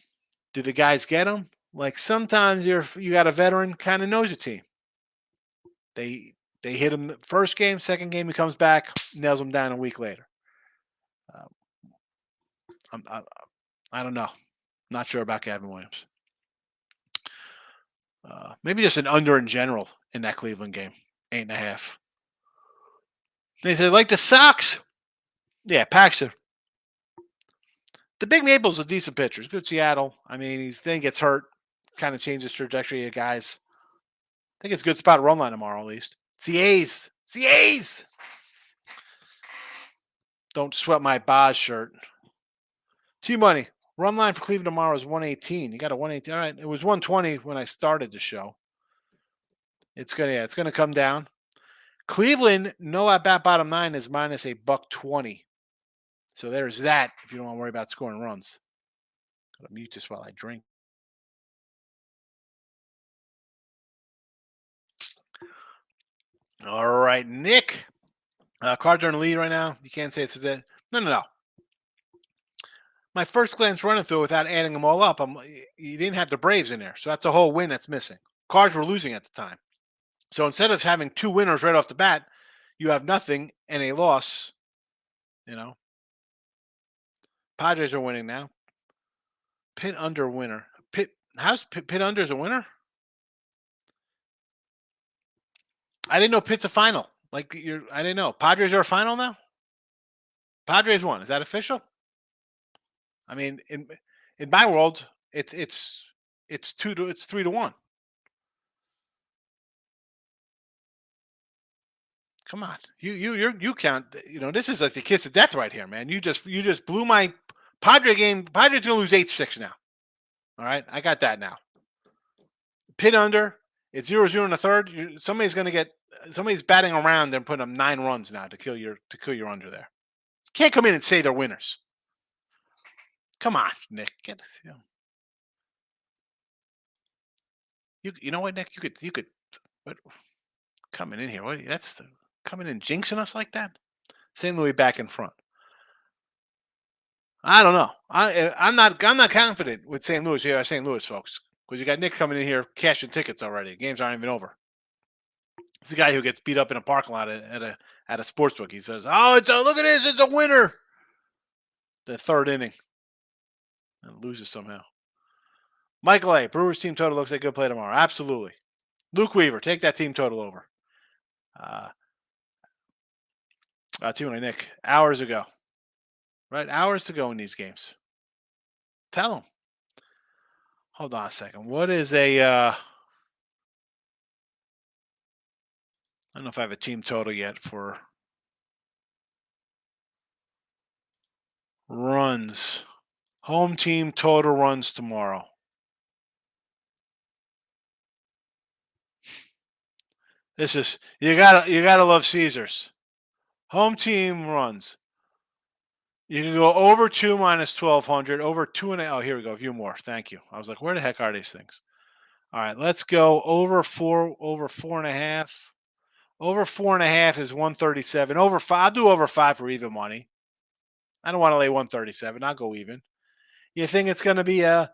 Speaker 2: Do the guys get him? Like sometimes you got a veteran kind of knows your team. They hit him the first game, second game he comes back, nails him down a week later. I don't know. Not sure about Gavin Williams. Maybe just an under in general in that Cleveland game, 8.5. They said like the Sox. Yeah, Paxton. The Big Maple's a decent pitcher. He's good Seattle. I mean, then gets hurt. Kind of changes trajectory of guys. I think it's a good spot to run line tomorrow at least. It's the A's. It's the A's. Don't sweat my Boz shirt. T-Money. Run line for Cleveland tomorrow is 118. You got a 118. All right. It was 120 when I started the show. It's gonna come down. Cleveland, no at bat bottom 9 is minus a $1.20. So there's that if you don't want to worry about scoring runs. Gotta mute this while I drink. All right, Nick. Cards are in the lead right now. You can't say it's that. No. My first glance running through without adding them all up, you didn't have the Braves in there. So that's a whole win that's missing. Cards were losing at the time. So instead of having 2 winners right off the bat, you have nothing and a loss. Padres are winning now. Pitt under winner. How's Pitt under is a winner? I didn't know Pitt's a final. I didn't know. Padres are a final now? Padres won. Is that official? I mean, in my world, it's 3-1. Come on, you count. This is like the kiss of death right here, man. You just blew my Padre game. Padres gonna lose 8-6 now. All right, I got that now. Pitt under. It's 0-0 in the third. Somebody's batting around and putting up 9 runs now to kill your under there. Can't come in and say they're winners. Come on, Nick. You know what, Nick? You could. What? Coming in here. Coming in jinxing us like that. St. Louis back in front. I don't know. I'm not confident with St. Louis here. St. Louis folks, because you got Nick coming in here cashing tickets already. Games aren't even over. It's the guy who gets beat up in a parking lot at a sports book. He says, "Oh, look at this! It's a winner." The third inning, and loses somehow. Michael A. Brewers team total looks like a good play tomorrow. Absolutely. Luke Weaver, take that team total over. Nick, hours ago. Right? Hours to go in these games. Tell them. Hold on a second. What is I don't know if I have a team total yet for runs. Home team total runs tomorrow. This is you gotta love Caesars. Home team runs. You can go over 2 minus 1,200, over 2.5. Oh, here we go. A few more. Thank you. I was like, where the heck are these things? All right, let's go over 4.5. Over 4.5 is 137. Over 5, I'll do over 5 for even money. I don't want to lay 137. I'll go even. You think it's going to be a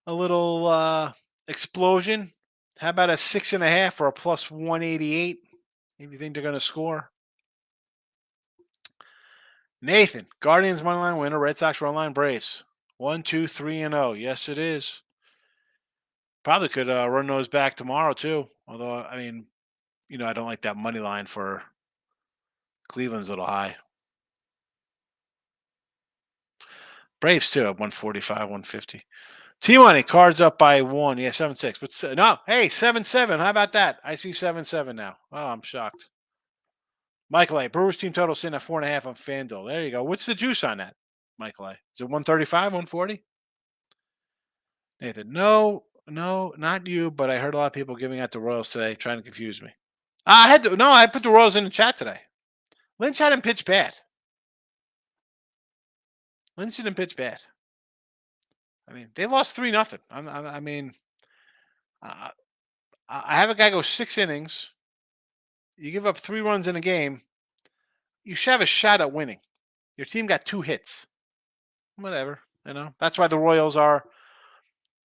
Speaker 2: little explosion? How about a 6.5 or a plus 188? If you think they're going to score. Nathan, Guardians money line winner, Red Sox run line Braves. 1, 2, 3, and 0. Yes, it is. Probably could run those back tomorrow too. Although, I mean, I don't like that money line for Cleveland's a little high. Braves too at 145, 150. T-Money, Cards up by 1. Yeah, 7-6. But no, hey, 7-7. How about that? I see 7-7 now. Oh, I'm shocked. Michael A. Brewers team total sitting at 4.5 on FanDuel. There you go. What's the juice on that, Michael A? Is it 135, 140? Nathan, no, not you, but I heard a lot of people giving out the Royals today, trying to confuse me. I put the Royals in the chat today. Lynch hadn't pitched bad. Lynch didn't pitch bad. I mean, they lost 3-0. I have a guy go 6 innings. You give up 3 runs in a game. You should have a shot at winning. Your team got 2 hits. Whatever, That's why the Royals are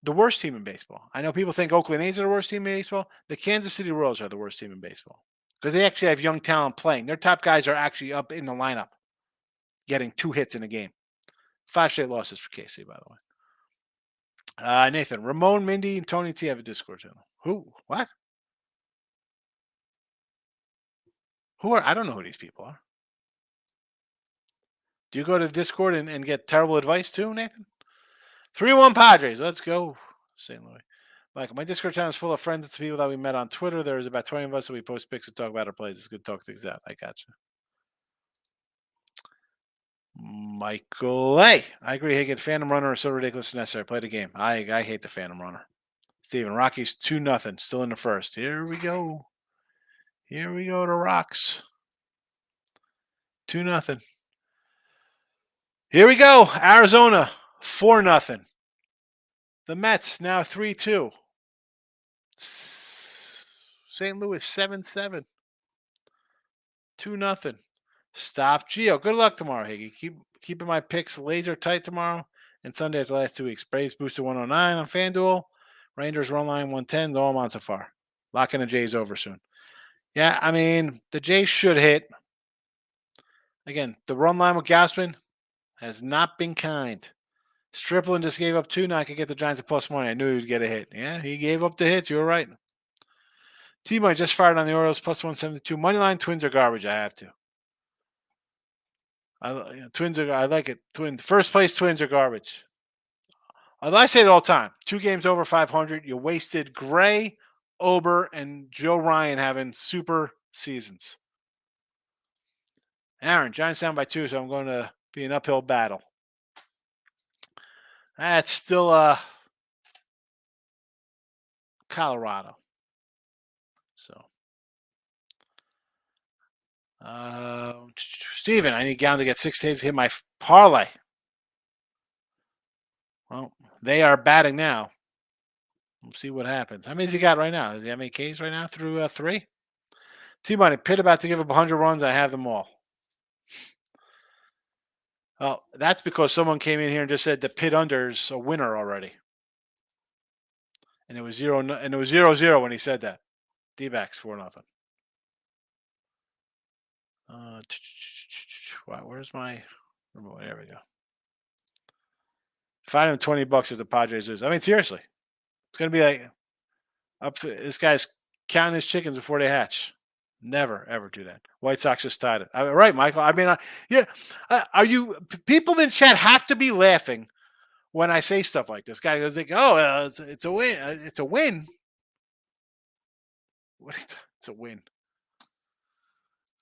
Speaker 2: the worst team in baseball. I know people think Oakland A's are the worst team in baseball. The Kansas City Royals are the worst team in baseball because they actually have young talent playing. Their top guys are actually up in the lineup, getting 2 hits in a game. 5 straight losses for KC, by the way. Nathan, Ramon, Mindy, and Tony T have a Discord channel. Who? What? Who are? I don't know who these people are. Do you go to Discord and get terrible advice too, Nathan? 3-1 Padres. Let's go, St. Louis. Michael, my Discord channel is full of friends and people that we met on Twitter. There's about 20 of us, so we post pics and talk about our plays. It's good to talk things out. I got you. Michael A. I agree. Higgin, Phantom Runner is so ridiculous and necessary. Play the game. I hate the Phantom Runner. Steven, Rockies 2-0. Still in the first. Here we go. Here we go to Rocks. 2-0. Here we go. Arizona 4-0. The Mets now 3-2. St. Louis 7-7. 2-0. Stop Gio. Good luck tomorrow, Higgy. Keeping my picks laser tight tomorrow and Sunday after the last 2 weeks. Braves boosted 109 on FanDuel. Rangers run line 110. All I'm on so far. Locking the Jays over soon. Yeah, I mean, the Jays should hit. Again, the run line with Gausman has not been kind. Stripling just gave up 2. Now I could get the Giants at +1. I knew he'd get a hit. Yeah, he gave up the hits. You were right. T-Money just fired on the Orioles +172. Moneyline Twins are garbage. I have to. Twins are. I like it. Twins. First place Twins are garbage. I say it all the time. 2 games over 500. You wasted Gray, Ober, and Joe Ryan having super seasons. Aaron, Giants down by 2, so I'm going to be an uphill battle. That's still Colorado. So, Steven, I need Gown to get 6 days to hit my parlay. Well, they are batting now. We'll see what happens. How many has he got right now? Does he have any Ks right now through 3? T-Money, Pitt about to give up 100 runs. I have them all. Well, that's because someone came in here and just said the Pitt under's a winner already. And it was 0-0 when he said that. D-backs 4-0. Where's my remote? There we go. $520 is the Padres lose. I mean, seriously, it's gonna be like up to this guy's counting his chickens before they hatch. Never ever do that. White Sox just tied it. Right, Michael. I mean, yeah. Are you people in chat have to be laughing when I say stuff like this? Guy goes like, "Oh, it's a win. It's a win." It's a win.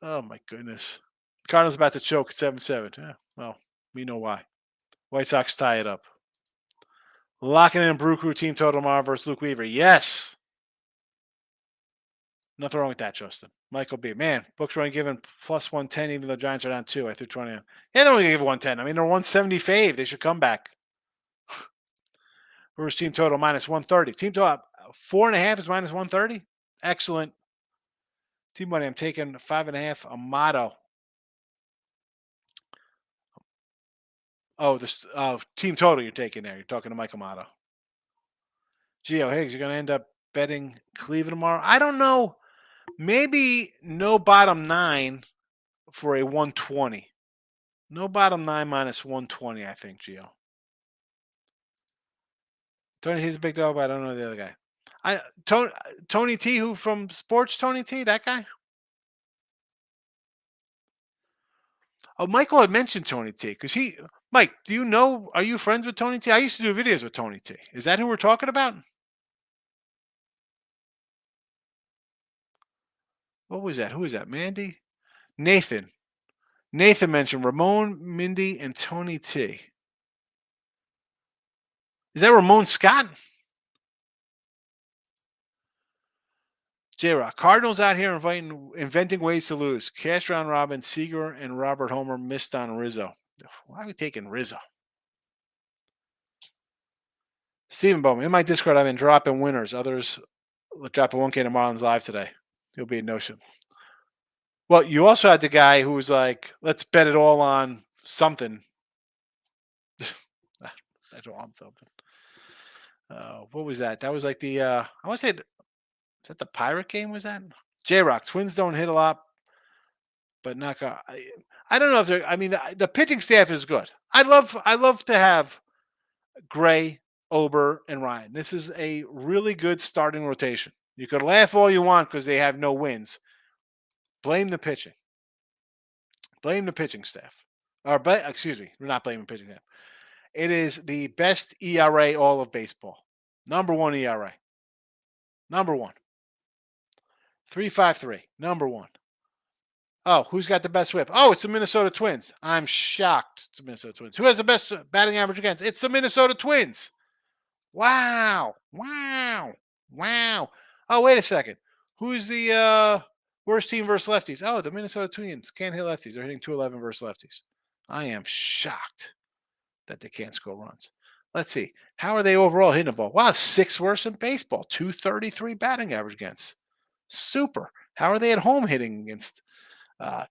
Speaker 2: Oh my goodness. Cardinals about to choke at 7-7. Yeah, well, we know why. White Sox tie it up. Locking in Brew Crew team total tomorrow versus Luke Weaver. Yes. Nothing wrong with that, Justin. Michael B. Man, books were only given +110, even though Giants are down 2. I threw 20 on. Yeah, they're only going to give 110. I mean, they're 170 fave. They should come back. Versus team total -130. Team total 4.5 is -130. Excellent. Team money, I'm taking 5.5 Amato. Oh, this team total you're taking there. You're talking to Mike Amato. Gio Higgs, you're going to end up betting Cleveland tomorrow. I don't know. Maybe no bottom 9 for a 120. No bottom 9 -120, I think, Gio. Tony, he's a big dog, but I don't know the other guy. Tony T, who from Sports Tony T, that guy? Oh, Michael had mentioned Tony T because Mike, do you know? Are you friends with Tony T? I used to do videos with Tony T. Is that who we're talking about? What was that? Who is that? Mandy? Nathan. Nathan mentioned Ramon, Mindy, and Tony T. Is that Ramon Scott? J-Rock. Cardinals out here inventing ways to lose. Cash round Robin, Seager, and Robert Homer missed on Rizzo. Why are we taking Rizzo? Stephen Bowman. In my Discord, I've been dropping winners. Others will drop a 1K to Marlins live today. He'll be a no-show. Well, you also had the guy who was like, let's bet it all on something. Bet it all on something. What was that? That was like the, I want to say, is that the Pirate game? Was that? J-Rock. Twins don't hit a lot, but not. I don't know if they're, I mean, the pitching staff is good. I love to have Gray, Ober, and Ryan. This is a really good starting rotation. You could laugh all you want because they have no wins. Blame the pitching. Blame the pitching staff. Excuse me, we're not blaming pitching staff. It is the best ERA all of baseball. Number 1 ERA. Number 1. 3.53. Number 1. Oh, who's got the best whip? Oh, it's the Minnesota Twins. I'm shocked. It's the Minnesota Twins. Who has the best batting average against? It's the Minnesota Twins. Wow. Wow. Wow. Oh, wait a second. Who's the worst team versus lefties? Oh, the Minnesota Twins can't hit lefties. They're hitting 211 versus lefties. I am shocked that they can't score runs. Let's see. How are they overall hitting the ball? Wow, sixth worst in baseball. 233 batting average against. Super. How are they at home hitting against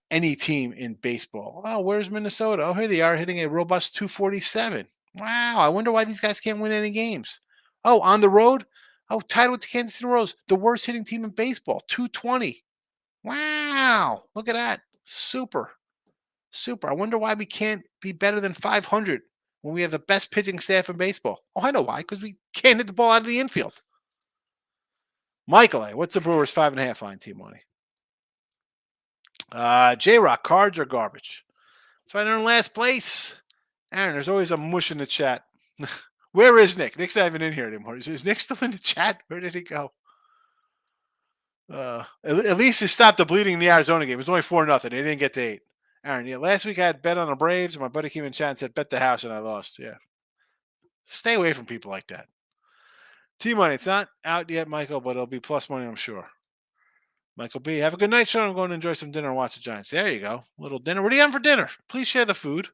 Speaker 2: any team in baseball? Oh, where's Minnesota? Oh, here they are hitting a robust 247. Wow. I wonder why these guys can't win any games. Oh, on the road? Oh, tied with the Kansas City Royals, the worst hitting team in baseball, 220. Wow. Look at that. Super. Super. I wonder why we can't be better than 500 when we have the best pitching staff in baseball. Oh, I know why. Because we can't hit the ball out of the infield. Michael A., what's the Brewers 5.5 line, team money? J-Rock, cards are garbage. That's why they're in last place. Aaron, there's always a mush in the chat. Where is Nick? Nick's not even in here anymore. Is Nick still in the chat? Where did he go? At least he stopped the bleeding in the Arizona game. It was only 4-0. They didn't get to 8. Aaron, yeah, last week I had bet on the Braves, and my buddy came in chat and said, bet the house, and I lost. Yeah. Stay away from people like that. T-Money, it's not out yet, Michael, but it'll be plus money, I'm sure. Michael B., have a good night, Sean. I'm going to enjoy some dinner and watch the Giants. There you go. A little dinner. What are you having for dinner? Please share the food.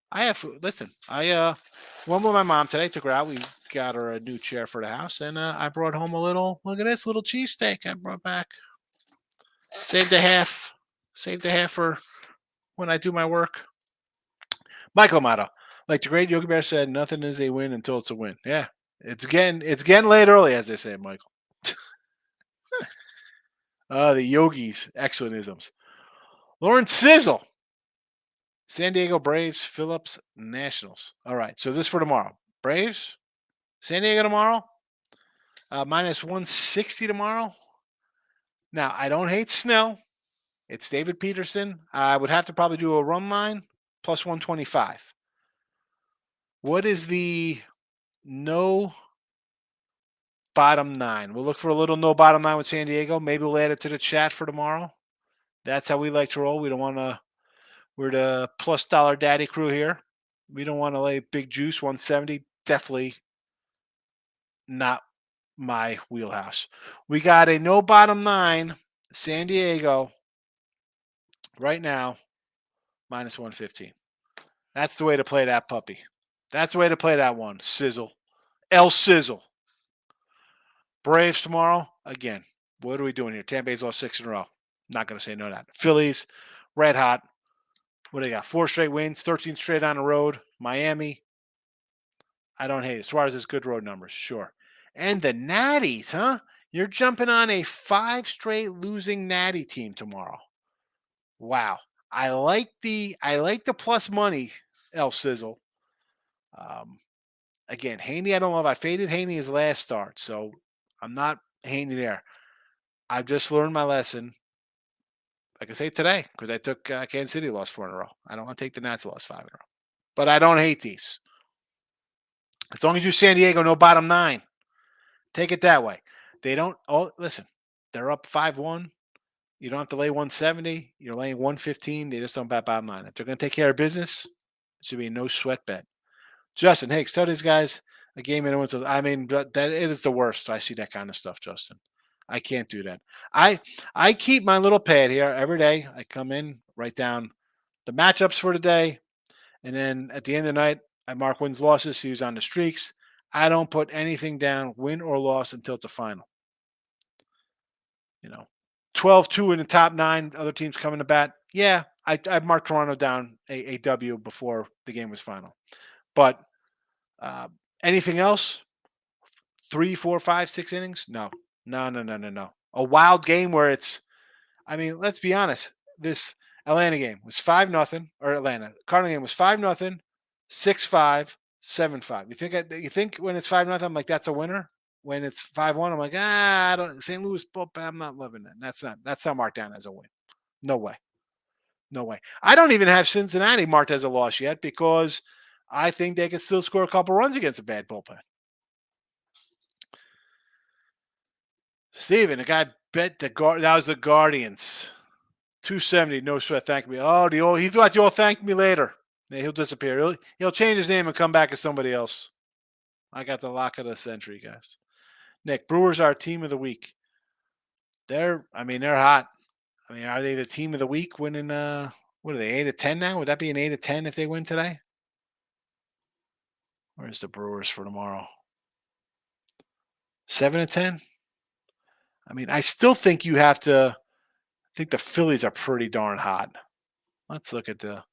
Speaker 2: I have food. Listen, I went with my mom today. Took her out. We got her a new chair for the house, and I brought home a little. Look at this little cheesesteak I brought back. Saved a half. Saved a half for when I do my work. Michael Amato, like the great Yogi Bear said, nothing is a win until it's a win. Yeah, it's getting late early, as they say, Michael. The Yogis, excellentisms. Lawrence Sizzle. San Diego Braves, Phillips, Nationals. All right, so this for tomorrow. Braves, San Diego tomorrow. Minus 160 tomorrow. Now, I don't hate Snell. It's David Peterson. I would have to probably do a run line plus 125. What is the no bottom 9? We'll look for a little no bottom 9 with San Diego. Maybe we'll add it to the chat for tomorrow. That's how we like to roll. We don't want to. We're the plus dollar daddy crew here. We don't want to lay big juice, 170. Definitely not my wheelhouse. We got a no bottom 9, San Diego, right now, minus 115. That's the way to play that puppy. That's the way to play that one. Sizzle. El Sizzle. Braves tomorrow. Again, what are we doing here? Tampa Bay's lost 6 in a row. Not going to say no to that. Phillies, red hot. What do they got? 4 straight wins, 13 straight on the road. Miami. I don't hate it. Suarez has good road numbers, sure. And the Natties, huh? You're jumping on a 5 straight losing Natty team tomorrow. Wow. I like the plus money, El Sizzle. Again, Haney, I don't know if I faded Haney his last start, so I'm not Haney there. I've just learned my lesson. I can say today because I took Kansas City lost 4 in a row. I don't want to take the Nats lost 5 in a row. But I don't hate these. As long as you San Diego, no bottom 9. Take it that way. They don't. Oh, listen, they're up 5-1. You don't have to lay 170. You're laying 115. They just don't bet bottom 9. If they're going to take care of business, it should be a no sweat bet. Justin Hicks, tell these guys a game in with. I mean, that it is the worst. I see that kind of stuff, Justin. I can't do that. I keep my little pad here every day. I come in, write down the matchups for the day, and then at the end of the night, I mark wins, losses, see who's on the streaks. I don't put anything down, win or loss, until it's a final. 12-2 in the top 9, other teams coming to bat. Yeah, I marked Toronto down a W before the game was final. But anything else? 3, 4, 5, 6 innings? No. A wild game where it's, I mean, let's be honest. This Atlanta game was 5-0, or Atlanta Cardinal game was 5-0, 6-5, 7-5. You think when it's 5-0, I'm like, that's a winner. When it's 5-1, I'm like, I don't. St. Louis, I'm not loving that. That's not marked down as a win. No way. I don't even have Cincinnati marked as a loss yet because I think they can still score a couple runs against a bad bullpen. Steven, the guy bet that was the Guardians. 270. No sweat. Thank me. Oh, he thought you'll thank me later. Yeah, he'll disappear. He'll change his name and come back as somebody else. I got the lock of the century, guys. Nick, Brewers are team of the week. They're hot. I mean, are they the team of the week winning what are they, 8-10 now? Would that be an 8-10 if they win today? Where's the Brewers for tomorrow? 7-10? I mean, I still think you have to I think the Phillies are pretty darn hot. Let's look at the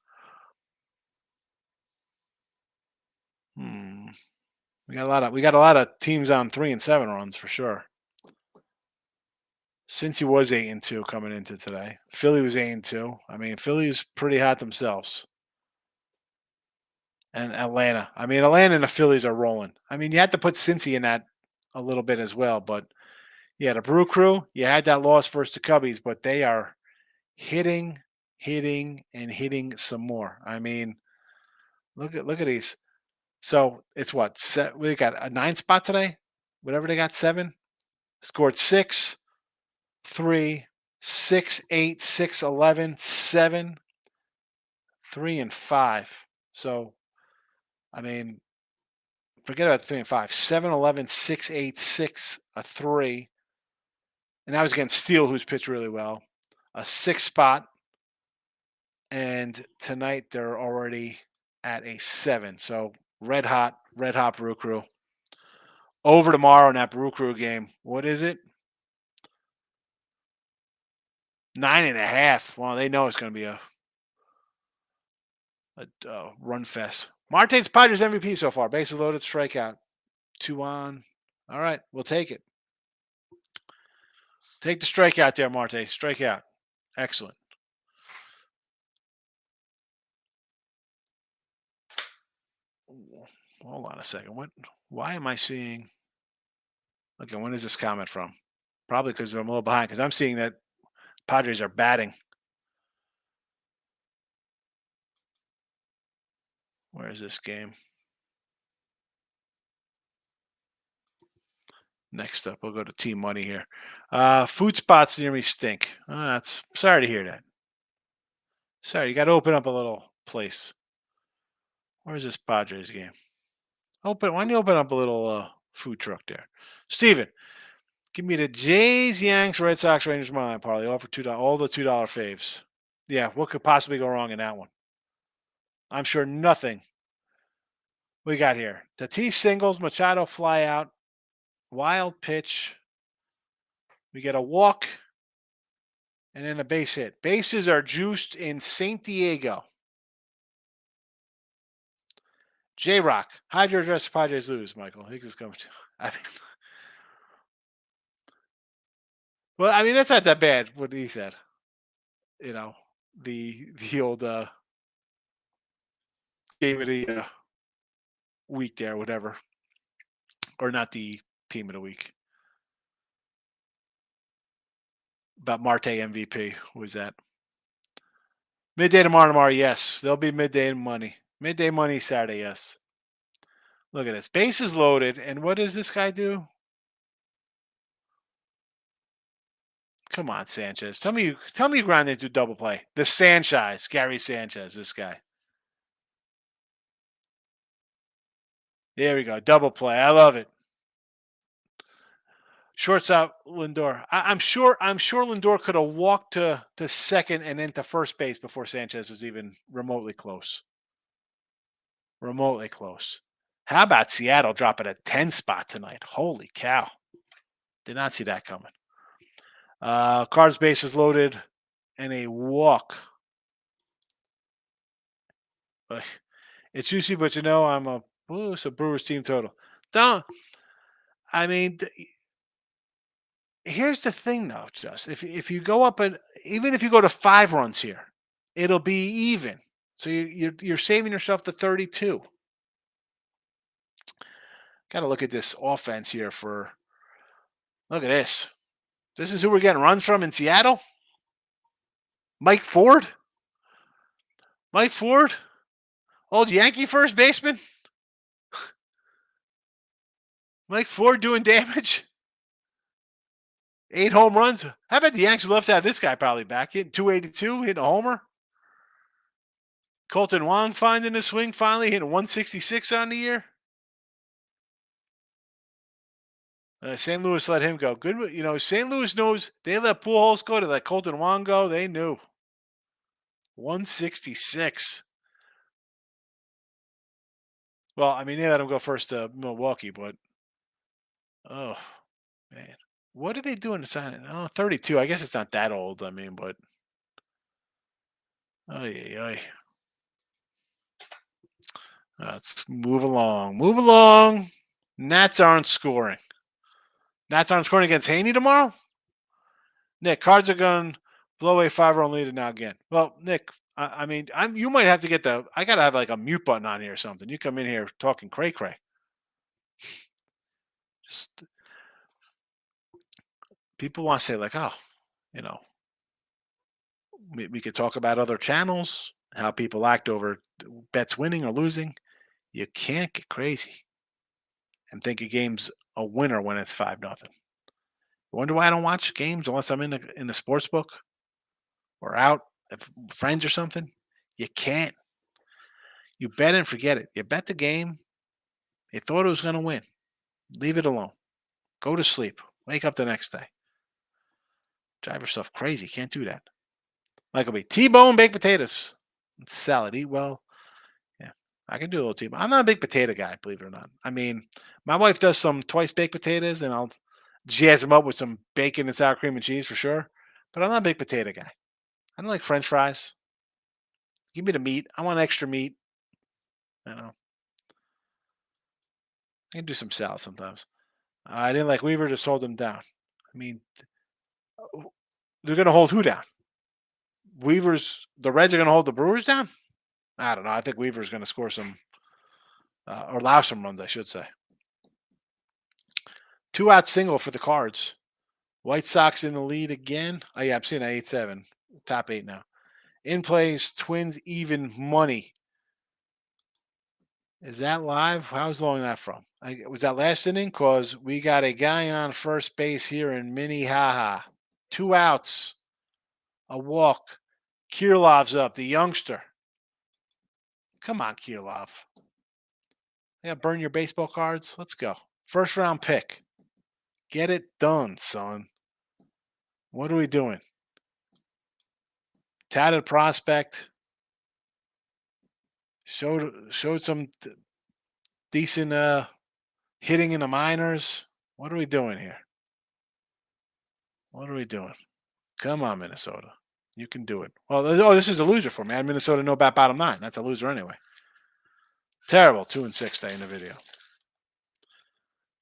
Speaker 2: we got a lot of teams on 3-7 runs for sure. Cincy was 8-2 coming into today. Philly was 8-2. I mean, Philly's pretty hot themselves. And Atlanta. I mean, Atlanta and the Phillies are rolling. I mean, you had to put Cincy in that a little bit as well, but yeah, the Brew Crew, you had that loss versus the Cubbies, but they are hitting, and hitting some more. I mean, look at these. So it's what? We got a 9 spot today. Whatever they got, 7. Scored 6, 3, 6, 8, 6, 11, 7, 3, and 5. So, I mean, forget about 3 and 5. 7, 11, 6, 8, 6, a 3. And that was against Steele, who's pitched really well. A 6 spot. And tonight they're already at a 7. So red hot Brew Crew. Over tomorrow in that Brew Crew game. What is it? 9.5. Well, they know it's going to be a run fest. Marte's Padres MVP so far. Bases loaded, strikeout. 2 on. All right, we'll take it. Take the strikeout there, Marte. Strikeout. Excellent. Hold on a second. Why am I seeing? Okay, when is this comment from? Probably because I'm a little behind. Because I'm seeing that Padres are batting. Where is this game? Next up, we'll go to Team Money here. Food spots near me stink. That's sorry to hear that. Sorry, you got to open up a little place. Where's this Padres game? Why don't you open up a little food truck there? Steven, give me the Jays, Yanks, Red Sox, Rangers, Moneyline parlay. All for $2. All the $2 faves. Yeah, what could possibly go wrong in that one? I'm sure nothing. We got here. Tatis singles, Machado fly out, wild pitch. We get a walk and then a base hit. Bases are juiced in St. Diego. J-Rock. Hydro address Padres lose, Michael. Higgs coming to. I mean, that's not that bad, what he said. You know, the old game of the week there, whatever. Or not the team of the week. About Marte MVP. Who was that? Midday tomorrow, yes. There'll be midday money. Midday money Saturday, yes. Look at this. Bases loaded. And what does this guy do? Come on, Sanchez. Tell me you ground into double play. The Sanchez, Gary Sanchez, this guy. There we go. Double play. I love it. Shortstop Lindor. I'm sure Lindor could have walked to second and into first base before Sanchez was even remotely close. Remotely close. How about Seattle dropping a 10 spot tonight? Holy cow. Did not see that coming. Cards bases loaded and a walk. It's juicy, but I'm it's a Brewers team total. Here's the thing though, just if you go up and even if you go to 5 runs here, it'll be even. So you're saving yourself the 32. Got to look at this offense here look at this. This is who we're getting runs from in Seattle. Mike Ford. Old Yankee first baseman. Mike Ford doing damage. 8 home runs. How about the Yanks would love to have this guy probably back hitting 282, hitting a homer? Colton Wong finding his swing finally, hitting 166 on the year. St. Louis let him go. Good, St. Louis knows they let Pujols go. They let Colton Wong go. They knew. 166. Well, I mean, they let him go first to Milwaukee, but oh man, what are they doing to sign it? Oh, 32. I guess it's not that old. I mean, but oh yeah. Let's move along. Move along. Nats aren't scoring. Nats aren't scoring against Haney tomorrow? Nick, Cards are going to blow away 5-run lead now again. Well, Nick, I mean, you might have to get I got to have like a mute button on here or something. You come in here talking cray-cray. Just, people want to say like, oh, we could talk about other channels, how people act over bets winning or losing. You can't get crazy and think a game's a winner when it's 5-0. Wonder why I don't watch games unless I'm in the sports book or out with friends or something. You can't. You bet and forget it. You bet the game. You thought it was going to win. Leave it alone. Go to sleep. Wake up the next day. Drive yourself crazy. Can't do that. Michael B. T-bone baked potatoes. Salad. Eat well. Yeah, I can do a little T-bone. I'm not a big potato guy, believe it or not. I mean, my wife does some twice baked potatoes, and I'll jazz them up with some bacon and sour cream and cheese for sure. But I'm not a big potato guy. I don't like French fries. Give me the meat. I want extra meat. I can do some salad sometimes. I didn't like Weaver. Just hold them down. I mean, they're going to hold who down? The Reds are going to hold the Brewers down? I don't know. I think Weaver's going to score some, or allow some runs, I should say. 2-out single for the Cards. White Sox in the lead again. Oh, yeah, I'm seeing 8-7. Top 8 now. In plays, Twins even money. Is that live? How's long that from? Was that last inning? Because we got a guy on first base here in Minnehaha. 2 outs. A walk. Kirillov's up, the youngster. Come on, Kirilov. I got to burn your baseball cards. Let's go. First round pick. Get it done, son. What are we doing? Touted prospect. Showed some decent hitting in the minors. What are we doing here? What are we doing? Come on, Minnesota. You can do it. Well, this is a loser for me. I had Minnesota no bat bottom 9. That's a loser anyway. Terrible. 2-6 day in the video.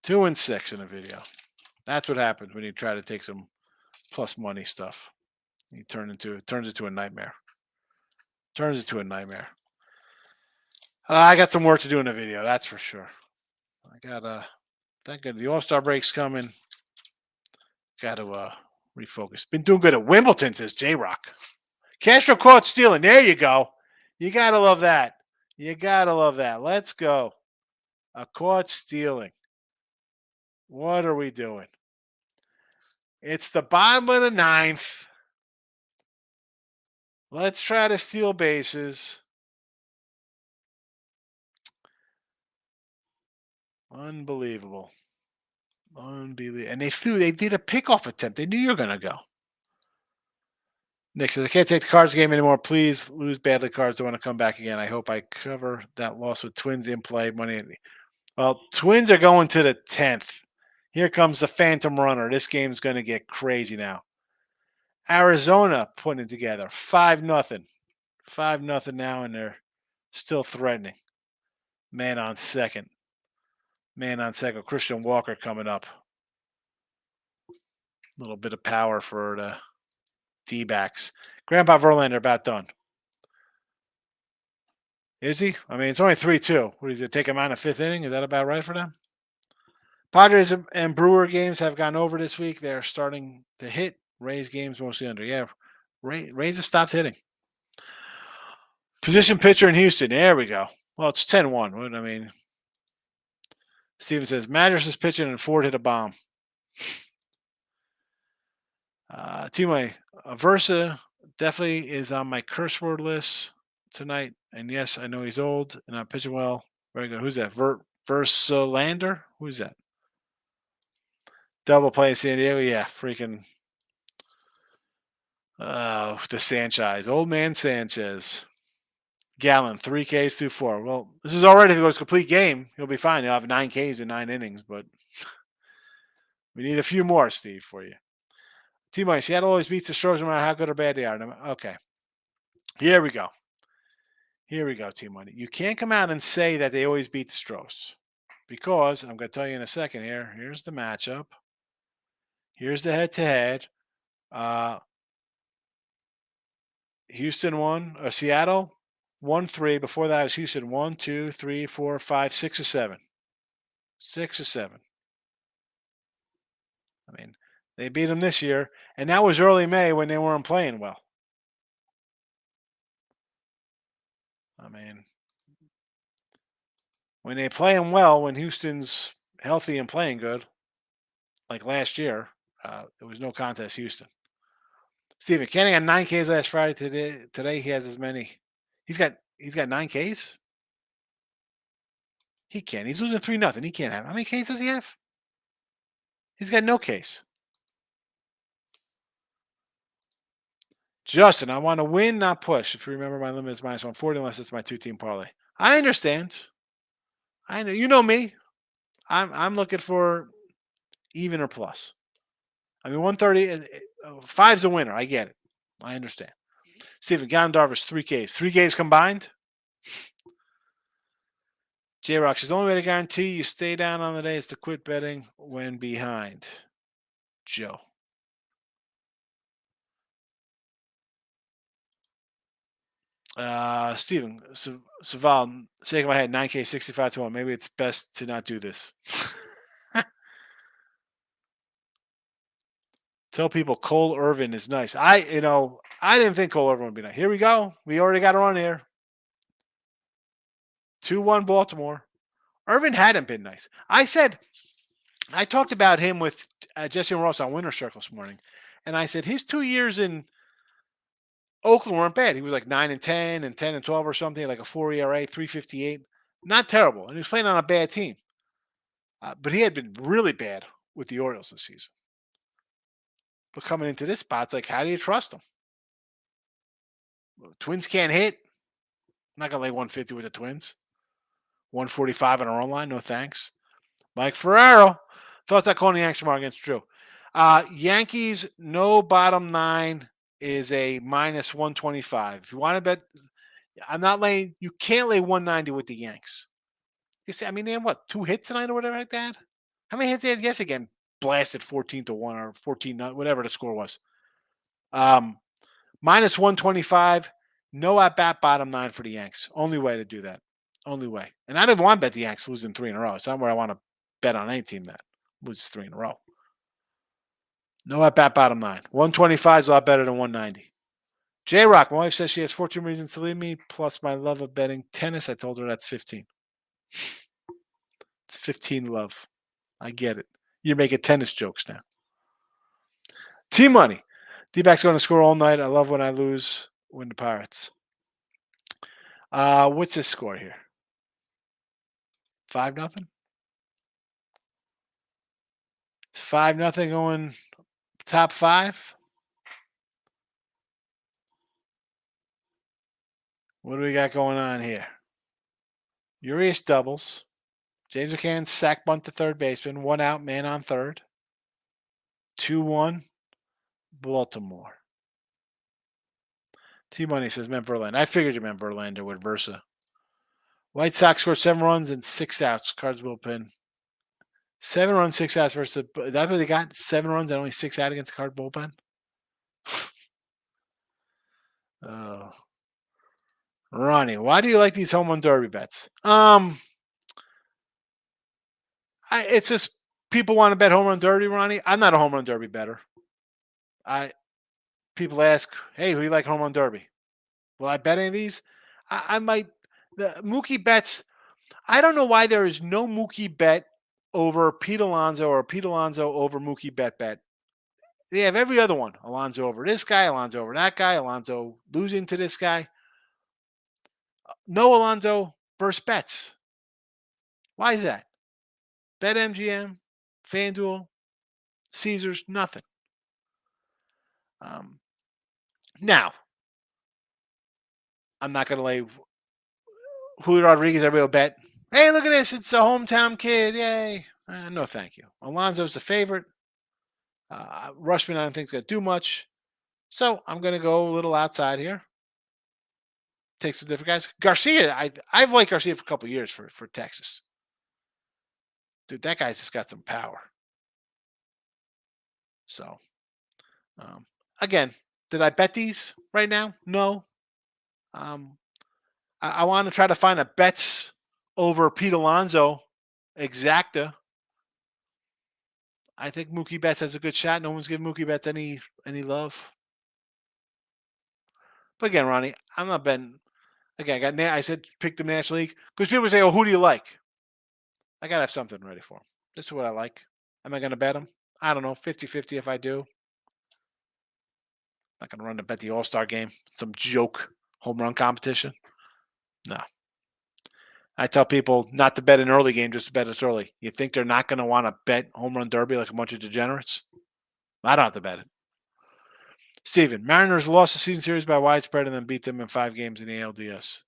Speaker 2: 2-6 in the video. That's what happens when you try to take some plus money stuff. You turns into a nightmare. Turns into a nightmare. I got some work to do in the video, that's for sure. I got thank God the All-Star break's coming. Got to refocus. Been doing good at Wimbledon, says J-Rock. Castro caught stealing. There you go. You got to love that. You got to love that. Let's go. A caught stealing. What are we doing? It's the bottom of the 9th. Let's try to steal bases. Unbelievable. And they did a pickoff attempt. They knew you were going to go. Nick says, I can't take the Cards game anymore. Please lose badly. Cards. I want to come back again. I hope I cover that loss with Twins in play. Money. Well, Twins are going to the 10th. Here comes the Phantom Runner. This game's going to get crazy now. Arizona putting it together. 5-0. 5-0 now, and they're still threatening. Man on second. Christian Walker coming up. A little bit of power for the D-backs. Grandpa Verlander about done. Is he? I mean, it's only 3-2. What, is it take him out in the 5th inning? Is that about right for them? Padres and Brewer games have gone over this week. They're starting to hit. Rays games mostly under. Yeah, Rays have stopped hitting. Position pitcher in Houston. There we go. Well, it's 10-1. I mean, Steven says, Madras is pitching and Ford hit a bomb. T-Money, Versa definitely is on my curse word list tonight. And yes, I know he's old and not pitching well. Very good. Who's that? Versalander? Who's that? Double play in San Diego. Yeah, freaking the Sanchez. Old man Sanchez. Gallon, 3 Ks through 4. Well, this is already if it goes complete game. He'll be fine. He'll have 9 Ks in 9 innings, but we need a few more, Steve, for you. T-Money, Seattle always beats the Stros no matter how good or bad they are. Okay. Here we go. Here we go, T-Money. You can't come out and say that they always beat the Stros because I'm going to tell you in a second here. Here's the matchup. Here's the head-to-head. Houston won, or Seattle 1-3. Before that was Houston 1, 2, 3, 4, 5, 6 or 7. 6 or 7. I mean, they beat them this year, and that was early May when they weren't playing well. I mean, when they play them well, when Houston's healthy and playing good, like last year, it was no contest, Houston. Steven, Canning had 9 Ks last Friday. Today he has as many. He's got 9 Ks. He can't. He's losing 3-0. He can't have. How many Ks does he have? He's got no case. Justin, I want to win, not push. If you remember, my limit is -140 unless it's my 2-team parlay. I understand. I know. You know me. I'm looking for even or plus. I mean, 130, 5's the winner. I get it. I understand. Stephen, Gavin Darvish, 3Ks. 3Ks combined? J-Rock says, the only way to guarantee you stay down on the day is to quit betting when behind. Joe. Steven, Saval, sake of my head, 9K, 65 to 1. Maybe it's best to not do this. Tell people Cole Irvin is nice. I didn't think Cole Irvin would be nice. Here we go. We already got a run here. 2-1 Baltimore. Irvin hadn't been nice. I talked about him with Jesse Ross on Winter Circle this morning, and I said his 2 years in Oakland weren't bad. He was like 9-10 and 10-12 or something, like a 4 ERA, 3.58. Not terrible. And he was playing on a bad team. But he had been really bad with the Orioles this season. But coming into this spot, it's like, how do you trust him? Twins can't hit. I'm not going to lay 150 with the Twins. 145 on our own line. No thanks. Mike Ferraro. Thoughts on calling the Yankees tomorrow against Drew. Yankees, no bottom 9 is a -125. If you want to bet, I'm not laying, you can't lay 190 with the Yanks. You see, I mean, they had what, 2 hits tonight or whatever like that? How many hits they had? Yes, again, blasted 14-1 or 14, whatever the score was. -125, no at bat bottom 9 for the Yanks. Only way to do that. Only way. And I didn't want to bet the Yanks losing 3 in a row. It's not where I want to bet on any team that loses 3 in a row. No at bat bottom 9. 125 is a lot better than 190. J-Rock, my wife says she has 14 reasons to leave me, plus my love of betting tennis. I told her that's 15. It's 15 love. I get it. You're making tennis jokes now. T-Money. D-backs going to score all night. I love when I lose, win the Pirates. What's this score here? 5-0? It's 5-0 going top 5. What do we got going on here? Urias doubles. James McCann sack bunt to third baseman. 1 out, man on third. 2-1, Baltimore. T-Money says meant Verlander. I figured you meant Verlander with Versa. White Sox scored 7 runs and 6 outs. Cards bullpen. 7 runs, 6 outs versus that's what they got? 7 runs and only 6 out against the Card bullpen? Oh. Ronnie, why do you like these home run derby bets? It's just people want to bet home run derby, Ronnie. I'm not a home run derby better. People ask, hey, who do you like home run derby? Will I bet any of these? I might. The Mookie bets. I don't know why there is no Mookie bet over Pete Alonso or Pete Alonso over Mookie bet. They have every other one. Alonso over this guy, Alonso over that guy, Alonso losing to this guy. No Alonso versus Betts. Why is that? BetMGM, FanDuel, Caesars, nothing. Now, I'm not going to lay Julio Rodriguez. Everybody will bet, hey, look at this. It's a hometown kid. Yay. No, thank you. Alonso's the favorite. Rushman, I don't think is going to do much. So I'm going to go a little outside here. Take some different guys. Garcia, I've liked Garcia for a couple of years for Texas. Dude, that guy's just got some power. So, again, did I bet these right now? No. I want to try to find a bets over Pete Alonso exacta. I think Mookie Betts has a good shot. No one's giving Mookie Betts any love. But again, Ronnie, I'm not betting. Again, I said pick the National League because people say, "Oh, who do you like?" I gotta have something ready for him. This is what I like. Am I going to bet him? I don't know, 50-50 if I do. Not going to run to bet the All-Star game. Some joke home run competition. No. I tell people not to bet an early game, just to bet it's early. You think they're not going to want to bet home run derby like a bunch of degenerates? I don't have to bet it. Steven, Mariners lost the season series by widespread and then beat them in 5 games in the ALDS.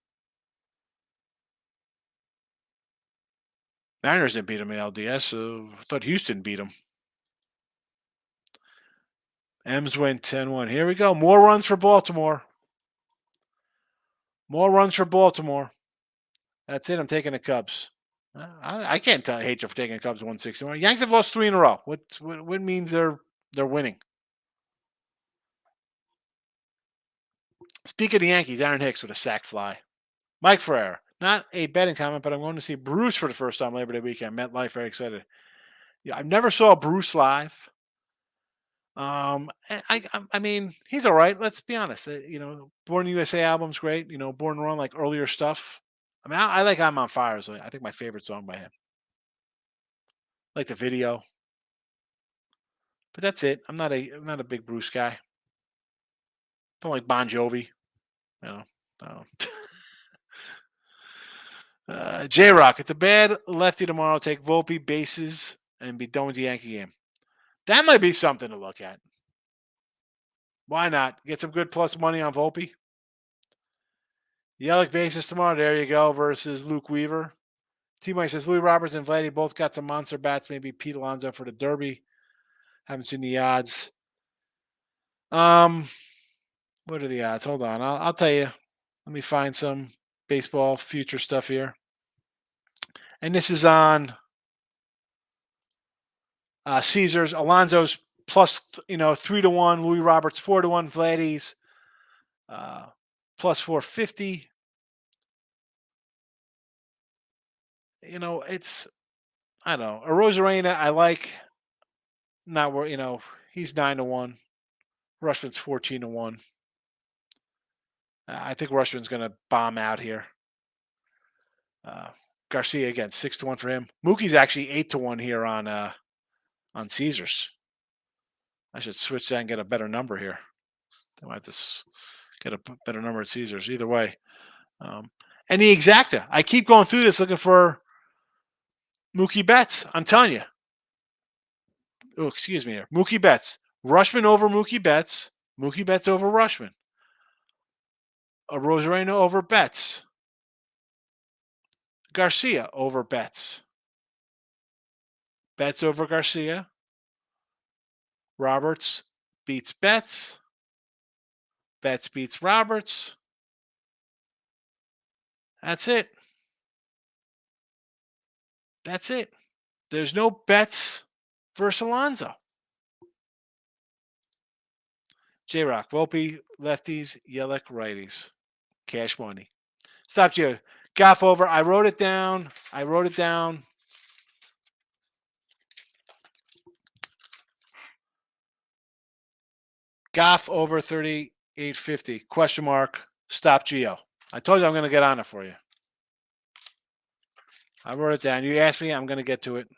Speaker 2: Mariners didn't beat them in LDS, so I thought Houston beat them. M's win 10-1. Here we go. More runs for Baltimore. More runs for Baltimore. That's it. I'm taking the Cubs. I can't hate you for taking the Cubs 161. Yanks have lost 3 in a row. What means they're winning? Speaking of the Yankees, Aaron Hicks with a sac fly. Mike Ferreira. Not a betting comment, but I'm going to see Bruce for the first time Labor Day weekend. MetLife, very excited. Yeah, I never saw Bruce live. I mean, he's all right. Let's be honest. Born USA album's great. Born to Run, like earlier stuff. I mean, I like I'm on Fire. So I think my favorite song by him. I like the video, but that's it. I'm not a big Bruce guy. Don't like Bon Jovi. J Rock. It's a bad lefty tomorrow. Take Volpe bases and be done with the Yankee game. That might be something to look at. Why not? Get some good plus money on Volpe. Yelich bases tomorrow. There you go. Versus Luke Weaver. T-Mike says Louis Roberts and Vladdy both got some monster bats. Maybe Pete Alonso for the Derby. Haven't seen the odds. What are the odds? Hold on. I'll tell you. Let me find some baseball future stuff here. And this is on Caesars. Alonso's plus 3-1. Louis Roberts 4-1. Vladdy's plus 450. It's I don't know. A Rosarena I like. Not where he's 9-1. Rushman's 14-1. I think Rushman's going to bomb out here. Garcia again 6-1 for him. Mookie's actually 8-1 here on Caesars. I should switch that and get a better number here. I might have to get a better number at Caesars. Either way, and the exacta. I keep going through this looking for Mookie Betts. I'm telling you. Oh, excuse me here. Mookie Betts. Rushman over Mookie Betts. Mookie Betts over Rushman. A Rosarena over Betts. Garcia over Betts. Betts over Garcia. Roberts beats Betts. Betts beats Roberts. That's it. That's it. There's no Betts versus Alonso. J-Rock, Volpe, lefties, Yelich, righties. Cash money. Stop you. Goff over. I wrote it down. Goff over 38.50. Question mark. Stop Gio. I told you I'm going to get on it for you. I wrote it down. You asked me, I'm going to get to it.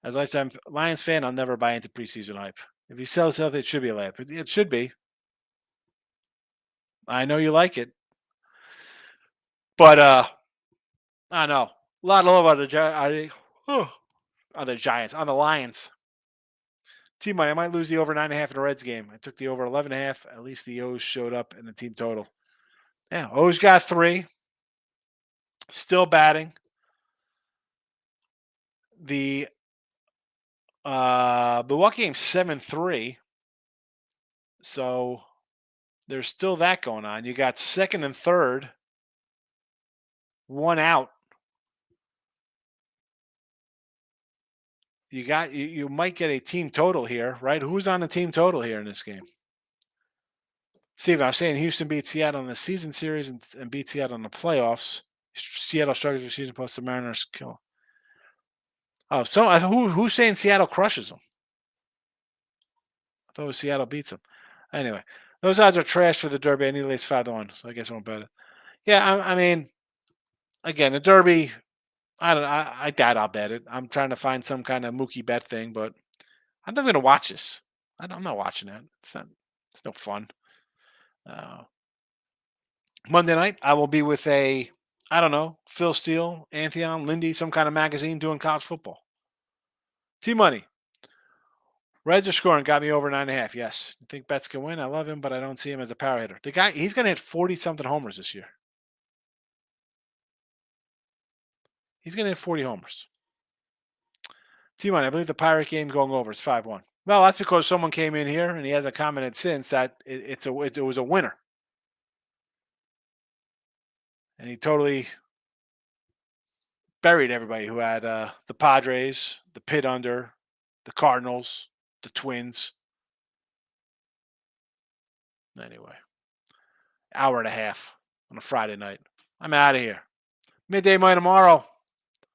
Speaker 2: As a lifetime Lions fan, I'll never buy into preseason hype. If he sells healthy, it should be a layup. It should be. I know you like it, but I know a lot of love on the Giants, on the Lions. Team money, I might lose the over 9.5 in the Reds game. I took the over 11.5. At least the O's showed up in the team total. Yeah, O's got 3. Still batting. The Milwaukee game 7-3. So there's still that going on. You got second and third, 1 out. You might get a team total here, right? Who's on the team total here in this game? Steve, I was saying Houston beat Seattle in the season series and beat Seattle in the playoffs. Seattle struggles this season, plus the Mariners kill. Oh, so who's saying Seattle crushes them? I thought it was Seattle beats them. Anyway, those odds are trash for the Derby. I need at least 5-1, so I guess I won't bet it. Yeah, I mean, again, the Derby. I don't. I doubt I'll bet it. I'm trying to find some kind of Mookie bet thing, but I'm not going to watch this. I'm not watching that. It's not. It's no fun. Uh, Monday night, I will be with I don't know, Phil Steele, Antheon, Lindy, some kind of magazine doing college football. T-Money. Reds are scoring, got me over 9.5. Yes. I think Betts can win. I love him, but I don't see him as a power hitter. The guy, he's going to hit 40-something homers this year. He's going to hit 40 homers. T-Money, I believe the Pirate game going over. It's 5-1. Well, that's because someone came in here and he hasn't commented since that it was a winner. And he totally buried everybody who had the Padres, the Pit Under, the Cardinals, the Twins. Anyway, hour and a half on a Friday night. I'm out of here. Midday money tomorrow.